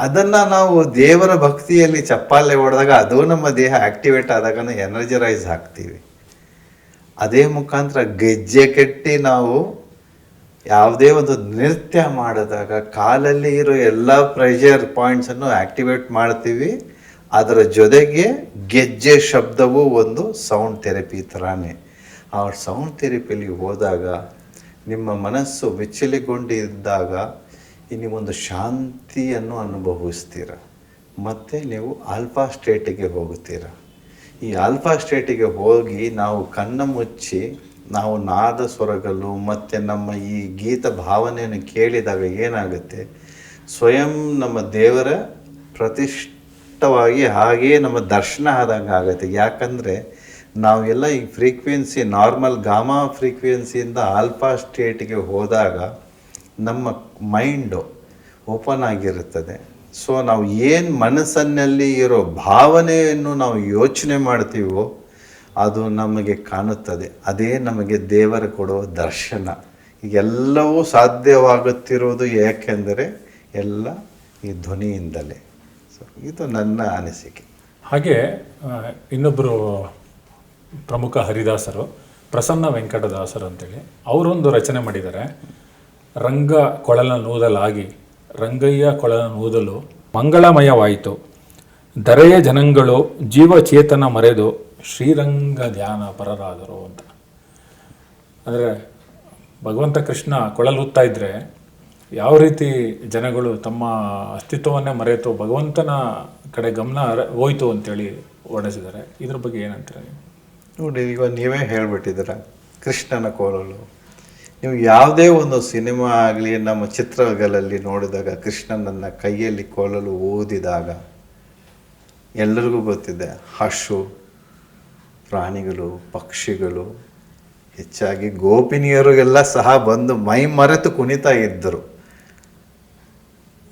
ಅದನ್ನು ನಾವು ದೇವರ ಭಕ್ತಿಯಲ್ಲಿ ಚಪ್ಪಾಳೆ ಹೊಡೆದಾಗ ಅದು ನಮ್ಮ ದೇಹ ಆ್ಯಕ್ಟಿವೇಟ್ ಆದಾಗ ಎನರ್ಜರೈಸ್ ಆಗ್ತೀವಿ. ಅದೇ ಮುಖಾಂತರ ಗೆಜ್ಜೆ ಕಟ್ಟಿ ನಾವು ಯಾವುದೇ ಒಂದು ನೃತ್ಯ ಮಾಡಿದಾಗ ಕಾಲಲ್ಲಿ ಇರೋ ಎಲ್ಲ ಪ್ರೆಷರ್ ಪಾಯಿಂಟ್ಸನ್ನು ಆ್ಯಕ್ಟಿವೇಟ್ ಮಾಡ್ತೀವಿ. ಅದರ ಜೊತೆಗೆ ಗೆಜ್ಜೆ ಶಬ್ದವು ಒಂದು ಸೌಂಡ್ ಥೆರಪಿ ಥರನೇ. ಆ ಸೌಂಡ್ ಥೆರಪಿಯಲ್ಲಿ ಹೋದಾಗ ನಿಮ್ಮ ಮನಸ್ಸು ವಿಚಲಿಗೊಂಡಿದ್ದಾಗ ನೀವೊಂದು ಶಾಂತಿಯನ್ನು ಅನುಭವಿಸ್ತೀರ. ಮತ್ತು ನೀವು ಆಲ್ಫಾ ಸ್ಟೇಟಿಗೆ ಹೋಗುತ್ತೀರ. ಈ ಆಲ್ಫಾ ಸ್ಟೇಟಿಗೆ ಹೋಗಿ ನಾವು ಕಣ್ಣು ಮುಚ್ಚಿ ನಾವು ನಾದ ಸ್ವರಗಳು ಮತ್ತು ನಮ್ಮ ಈ ಗೀತ ಭಾವನೆಯನ್ನು ಕೇಳಿದಾಗ ಏನಾಗುತ್ತೆ, ಸ್ವಯಂ ನಮ್ಮ ದೇವರ ಪ್ರತಿಷ್ಠವಾಗಿ ಹಾಗೆಯೇ ನಮ್ಮ ದರ್ಶನ ಆದಂಗೆ ಆಗುತ್ತೆ. ಯಾಕಂದರೆ ನಾವೆಲ್ಲ ಈ ಫ್ರೀಕ್ವೆನ್ಸಿ ನಾರ್ಮಲ್ ಗಾಮಾ ಫ್ರೀಕ್ವೆನ್ಸಿಯಿಂದ ಆಲ್ಫಾ ಸ್ಟೇಟಿಗೆ ಹೋದಾಗ ನಮ್ಮ ಮೈಂಡು ಓಪನ್ ಆಗಿರುತ್ತದೆ. ಸೊ ನಾವು ಏನು ಮನಸ್ಸಿನಲ್ಲಿ ಇರೋ ಭಾವನೆಯನ್ನು ನಾವು ಯೋಚನೆ ಮಾಡ್ತೀವೋ ಅದು ನಮಗೆ ಕಾಣುತ್ತದೆ. ಅದೇ ನಮಗೆ ದೇವರ ಕೊಡೋ ದರ್ಶನ. ಎಲ್ಲವೂ ಸಾಧ್ಯವಾಗುತ್ತಿರುವುದು ಏಕೆಂದರೆ ಎಲ್ಲ ಈ ಧ್ವನಿಯಿಂದಲೇ. ಸೊ ಇದು ನನ್ನ ಅನಿಸಿಕೆ. ಹಾಗೆ ಇನ್ನೊಬ್ಬರು ಪ್ರಮುಖ ಹರಿದಾಸರು ಪ್ರಸನ್ನ ವೆಂಕಟದಾಸರು ಅಂತೇಳಿ ಅವರೊಂದು ರಚನೆ ಮಾಡಿದ್ದಾರೆ. ರಂಗ ಕೊಳಲ ನೂದಲಾಗಿ ರಂಗಯ್ಯ ಕೊಳಲ ನೂದಲು ಮಂಗಳಮಯವಾಯಿತು, ಧರೆಯ ಜನಗಳು ಜೀವಚೇತನ ಮರೆದು ಶ್ರೀರಂಗ ಧ್ಯಾನ ಪರರಾದರು ಅಂತ. ಅಂದರೆ ಭಗವಂತ ಕೃಷ್ಣ ಕೊಳಲೂತ್ತಾ ಇದ್ದರೆ ಯಾವ ರೀತಿ ಜನಗಳು ತಮ್ಮ ಅಸ್ತಿತ್ವವನ್ನೇ ಮರೆತು ಭಗವಂತನ ಕಡೆ ಗಮನ ಹೋಯಿತು ಅಂತೇಳಿ ವರ್ಣಿಸಿದ್ದಾರೆ. ಇದ್ರ ಬಗ್ಗೆ ಏನಂತೀರ ನೀವು? ನೋಡಿ, ಈಗ ನೀವೇ ಹೇಳಿಬಿಟ್ಟಿದ್ದೀರ ಕೃಷ್ಣನ ಕೊಳಲು. ನೀವು ಯಾವುದೇ ಒಂದು ಸಿನಿಮಾ ಆಗಲಿ ನಮ್ಮ ಚಿತ್ರಗಳಲ್ಲಿ ನೋಡಿದಾಗ ಕೃಷ್ಣನನ್ನು ಕೈಯಲ್ಲಿ ಕೊಳಲು ಊದಿದಾಗ ಎಲ್ಲರಿಗೂ ಗೊತ್ತಿದೆ, ಹಸು ಪ್ರಾಣಿಗಳು, ಪಕ್ಷಿಗಳು, ಹೆಚ್ಚಾಗಿ ಗೋಪಿನಿಯರಿಗೆಲ್ಲ ಸಹ ಬಂದು ಮೈ ಮರೆತು ಕುಣಿತಾ ಇದ್ದರು.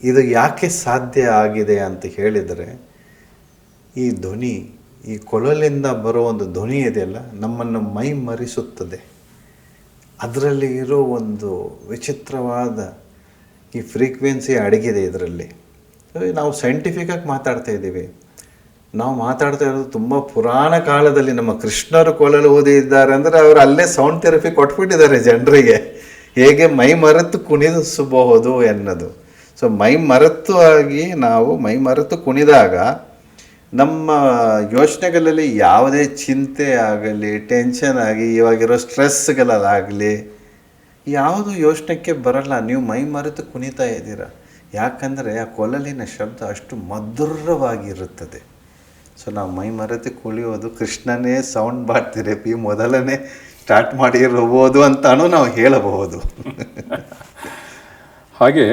ಇದು ಯಾಕೆ ಸಾಧ್ಯ ಆಗಿದೆ ಅಂತ ಹೇಳಿದರೆ ಈ ಧ್ವನಿ, ಈ ಕೊಳಲಿಂದ ಬರೋ ಒಂದು ಧ್ವನಿ ಇದೆಯಲ್ಲ ನಮ್ಮನ್ನು ಮೈ ಮರೆಸುತ್ತದೆ. ಅದರಲ್ಲಿ ಇರೋ ಒಂದು ವಿಚಿತ್ರವಾದ ಈ ಫ್ರೀಕ್ವೆನ್ಸಿ ಅಡಗಿದೆ ಇದರಲ್ಲಿ. ನಾವು ಸೈಂಟಿಫಿಕಾಗಿ ಮಾತಾಡ್ತಾ ಇದ್ದೀವಿ. ನಾವು ಮಾತಾಡ್ತಾ ಇರೋದು ತುಂಬ ಪುರಾಣ ಕಾಲದಲ್ಲಿ ನಮ್ಮ ಕೃಷ್ಣರು ಕೊಳಲು ಊದಿದ್ದಾರೆ ಅಂದರೆ ಅವರು ಅಲ್ಲೇ ಸೌಂಡ್ ಥೆರಪಿ ಕೊಟ್ಬಿಟ್ಟಿದ್ದಾರೆ ಜನರಿಗೆ, ಹೇಗೆ ಮೈ ಮರೆತು ಕುಣಿಸಬಹುದು ಎನ್ನೋದು. ಸೊ ಮೈ ಮರೆತು ಕುಣಿದಾಗ ನಮ್ಮ ಯೋಚನೆಗಳಲ್ಲಿ ಯಾವುದೇ ಚಿಂತೆ ಆಗಲಿ, ಟೆನ್ಷನ್ ಆಗಿ ಇವಾಗಿರೋ ಸ್ಟ್ರೆಸ್ಗಳಾಗಲಿ ಯಾವುದು ಯೋಚನೆಗೆ ಬರಲ್ಲ. ನೀವು ಮೈ ಮರೆತು ಕುಣಿತಾ ಇದ್ದೀರ. ಯಾಕಂದರೆ ಆ ಕೊಳಲಿನ ಶಬ್ದ ಅಷ್ಟು ಮಧುರವಾಗಿರುತ್ತದೆ. ಸೊ ನಾವು ಮೈ ಮರೆತು ಕುಣಿಯೋದು ಕೃಷ್ಣನೇ ಸೌಂಡ್ ಬಾರ್ ಥೆರಪಿ ಮೊದಲನೇ ಸ್ಟಾರ್ಟ್ ಮಾಡಿರಬಹುದು ಅಂತಾನೂ ನಾವು ಹೇಳಬಹುದು. ಹಾಗೆ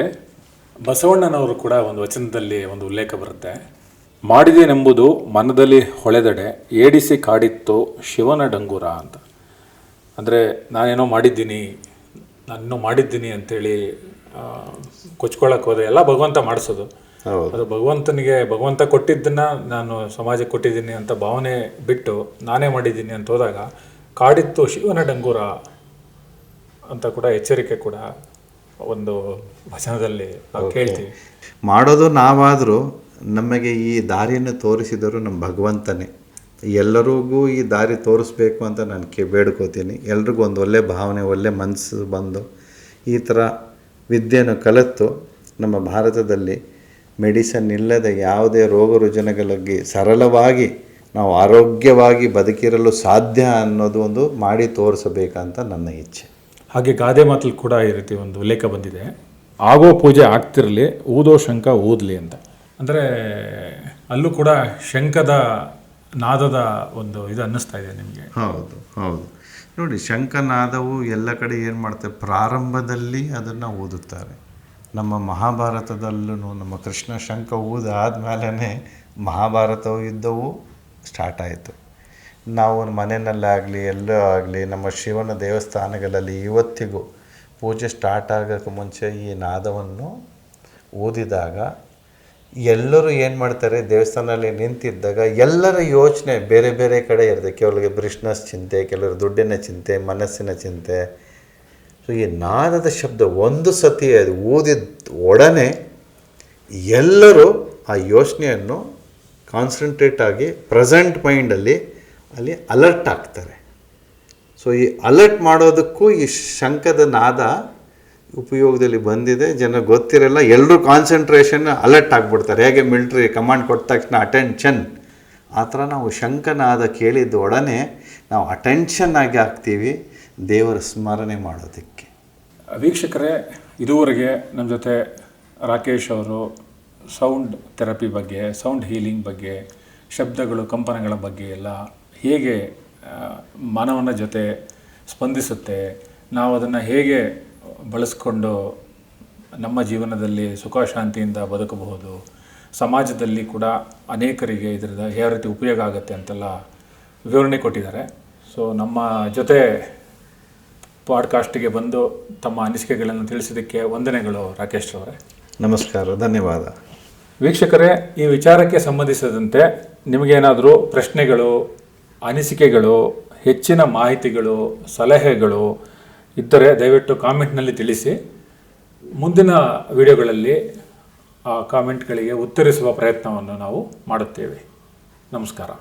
ಬಸವಣ್ಣನವರು ಕೂಡ ಒಂದು ವಚನದಲ್ಲಿ ಒಂದು ಉಲ್ಲೇಖ ಬರುತ್ತೆ, ಮಾಡಿದೇನೆಂಬುದು ಮನದಲ್ಲಿ ಹೊಳೆದಡೆ ಏಡಿಸಿ ಕಾಡಿತ್ತು ಶಿವನ ಡಂಗುರ ಅಂತ. ಅಂದರೆ ನಾನೇನೋ ಮಾಡಿದ್ದೀನಿ ಅಂತೇಳಿ ಕೊಚ್ಕೊಳ್ಳೋಕೆ ಹೋದೆ. ಎಲ್ಲ ಭಗವಂತ ಮಾಡಿಸೋದು. ಅದು ಭಗವಂತ ಕೊಟ್ಟಿದ್ದನ್ನು ನಾನು ಸಮಾಜಕ್ಕೆ ಕೊಟ್ಟಿದ್ದೀನಿ ಅಂತ ಭಾವನೆ ಬಿಟ್ಟು ನಾನೇ ಮಾಡಿದ್ದೀನಿ ಅಂತ ಹೋದಾಗ ಕಾಡಿತ್ತು ಶಿವನ ಡಂಗುರ ಅಂತ ಕೂಡ ಎಚ್ಚರಿಕೆ ಕೂಡ ಒಂದು ವಚನದಲ್ಲಿ ನಾವು ಕೇಳ್ತೀವಿ. ಮಾಡೋದು ನಾವಾದರೂ ನಮಗೆ ಈ ದಾರಿಯನ್ನು ತೋರಿಸಿದರು ನಮ್ಮ ಭಗವಂತನೇ. ಎಲ್ಲರಿಗೂ ಈ ದಾರಿ ತೋರಿಸ್ಬೇಕು ಅಂತ ನಾನು ಬೇಡ್ಕೋತೀನಿ. ಎಲ್ರಿಗೂ ಒಂದು ಒಳ್ಳೆ ಭಾವನೆ, ಒಳ್ಳೆ ಮನಸ್ಸು ಬಂದು ಈ ಥರ ವಿದ್ಯೆಯನ್ನು ಕಲಿತು ನಮ್ಮ ಭಾರತದಲ್ಲಿ ಮೆಡಿಸನ್ ಇಲ್ಲದೆ ಯಾವುದೇ ರೋಗ ರುಜಿನಗಳಿಗೆ ಸರಳವಾಗಿ ನಾವು ಆರೋಗ್ಯವಾಗಿ ಬದುಕಿರಲು ಸಾಧ್ಯ ಅನ್ನೋದು ಒಂದು ಮಾಡಿ ತೋರಿಸಬೇಕಂತ ನನ್ನ ಇಚ್ಛೆ. ಹಾಗೆ ಗಾದೆ ಮಾತಲ್ಲಿ ಕೂಡ ಈ ರೀತಿ ಒಂದು ಉಲ್ಲೇಖ ಬಂದಿದೆ, ಆಗೋ ಪೂಜೆ ಆಗ್ತಿರಲಿ ಊದೋ ಶಂಖ ಊದಲಿ ಅಂತ. ಅಂದರೆ ಅಲ್ಲೂ ಕೂಡ ಶಂಖದ ನಾದದ ಒಂದು ಇದು ಅನ್ನಿಸ್ತಾ ಇದೆ ನಿಮಗೆ. ಹೌದು ಹೌದು, ನೋಡಿ ಶಂಖನಾದವು ಎಲ್ಲ ಕಡೆ ಏನು ಮಾಡ್ತಾರೆ, ಪ್ರಾರಂಭದಲ್ಲಿ ಅದನ್ನು ಓದುತ್ತಾರೆ. ನಮ್ಮ ಮಹಾಭಾರತದಲ್ಲೂ ನಮ್ಮ ಕೃಷ್ಣ ಶಂಖ ಊದಾದ್ಮೇಲೆ ಮಹಾಭಾರತ ಯುದ್ಧವು ಸ್ಟಾರ್ಟ್ ಆಯಿತು. ನಾವು ಮನೆಯಲ್ಲಾಗಲಿ ಎಲ್ಲೋ ಆಗಲಿ ನಮ್ಮ ಶಿವನ ದೇವಸ್ಥಾನಗಳಲ್ಲಿ ಇವತ್ತಿಗೂ ಪೂಜೆ ಸ್ಟಾರ್ಟ್ ಆಗೋಕ್ಕೆ ಮುಂಚೆ ಈ ನಾದವನ್ನು ಊದಿದಾಗ ಎಲ್ಲರೂ ಏನು ಮಾಡ್ತಾರೆ, ದೇವಸ್ಥಾನದಲ್ಲಿ ನಿಂತಿದ್ದಾಗ ಎಲ್ಲರ ಯೋಚನೆ ಬೇರೆ ಬೇರೆ ಕಡೆ ಇರುತ್ತೆ. ಕೆಲವರಿಗೆ ಬಿಸ್ನೆಸ್ ಚಿಂತೆ, ಕೆಲವರು ದುಡ್ಡಿನ ಚಿಂತೆ, ಮನಸ್ಸಿನ ಚಿಂತೆ. ಸೊ ಈ ನಾದದ ಶಬ್ದ ಒಂದು ಸತಿ ಅದು ಊದಿದ ಒಡನೆ ಎಲ್ಲರೂ ಆ ಯೋಚನೆಯನ್ನು ಕಾನ್ಸಂಟ್ರೇಟ್ ಆಗಿ ಪ್ರೆಸೆಂಟ್ ಮೈಂಡಲ್ಲಿ ಅಲ್ಲಿ ಅಲರ್ಟ್ ಆಗ್ತಾರೆ. ಸೊ ಈ ಅಲರ್ಟ್ ಮಾಡೋದಕ್ಕೂ ಈ ಶಂಖದ ನಾದ ಉಪಯೋಗದಲ್ಲಿ ಬಂದಿದೆ. ಜನ ಗೊತ್ತಿರಲ್ಲ, ಎಲ್ಲರೂ ಕಾನ್ಸಂಟ್ರೇಷನ್ ಅಲರ್ಟ್ ಆಗಿಬಿಡ್ತಾರೆ. ಹೇಗೆ ಮಿಲ್ಟ್ರಿ ಕಮಾಂಡ್ ಕೊಟ್ಟ ತಕ್ಷಣ ಅಟೆನ್ಷನ್, ಆ ಥರ ನಾವು ಶಂಖನಾದ ಕೇಳಿದ ಒಡನೆ ನಾವು ಅಟೆನ್ಷನ್ ಆಗಿ ಆಗ್ತೀವಿ ದೇವರ ಸ್ಮರಣೆ ಮಾಡೋದಕ್ಕೆ. ವೀಕ್ಷಕರೇ, ಇದುವರೆಗೆ ನಮ್ಮ ಜೊತೆ ರಾಕೇಶ್ ಅವರು ಸೌಂಡ್ ಥೆರಪಿ ಬಗ್ಗೆ, ಸೌಂಡ್ ಹೀಲಿಂಗ್ ಬಗ್ಗೆ, ಶಬ್ದಗಳು ಕಂಪನಗಳ ಬಗ್ಗೆ ಎಲ್ಲ ಹೇಗೆ ಮಾನವನ ಜೊತೆ ಸ್ಪಂದಿಸುತ್ತೆ, ನಾವು ಅದನ್ನು ಹೇಗೆ ಬಳಸ್ಕೊಂಡು ನಮ್ಮ ಜೀವನದಲ್ಲಿ ಸುಖ ಶಾಂತಿಯಿಂದ ಬದುಕಬಹುದು, ಸಮಾಜದಲ್ಲಿ ಕೂಡ ಅನೇಕರಿಗೆ ಇದರಿಂದ ಯಾವ ರೀತಿ ಉಪಯೋಗ ಆಗುತ್ತೆ ಅಂತೆಲ್ಲ ವಿವರಣೆ ಕೊಟ್ಟಿದ್ದಾರೆ. ಸೊ ನಮ್ಮ ಜೊತೆ ಪಾಡ್ಕಾಸ್ಟಿಗೆ ಬಂದು ತಮ್ಮ ಅನಿಸಿಕೆಗಳನ್ನು ತಿಳಿಸಿದ್ದಕ್ಕೆ ವಂದನೆಗಳು ರಾಕೇಶ್ ಅವರೇ. ನಮಸ್ಕಾರ, ಧನ್ಯವಾದ. ವೀಕ್ಷಕರೇ, ಈ ವಿಚಾರಕ್ಕೆ ಸಂಬಂಧಿಸಿದಂತೆ ನಿಮಗೇನಾದರೂ ಪ್ರಶ್ನೆಗಳು, ಅನಿಸಿಕೆಗಳು, ಹೆಚ್ಚಿನ ಮಾಹಿತಿಗಳು, ಸಲಹೆಗಳು ಇದ್ದರೆ ದಯವಿಟ್ಟು ಕಾಮೆಂಟ್ನಲ್ಲಿ ತಿಳಿಸಿ. ಮುಂದಿನ ವಿಡಿಯೋಗಳಲ್ಲಿ ಆ ಕಾಮೆಂಟ್ಗಳಿಗೆ ಉತ್ತರಿಸುವ ಪ್ರಯತ್ನವನ್ನು ನಾವು ಮಾಡುತ್ತೇವೆ. ನಮಸ್ಕಾರ.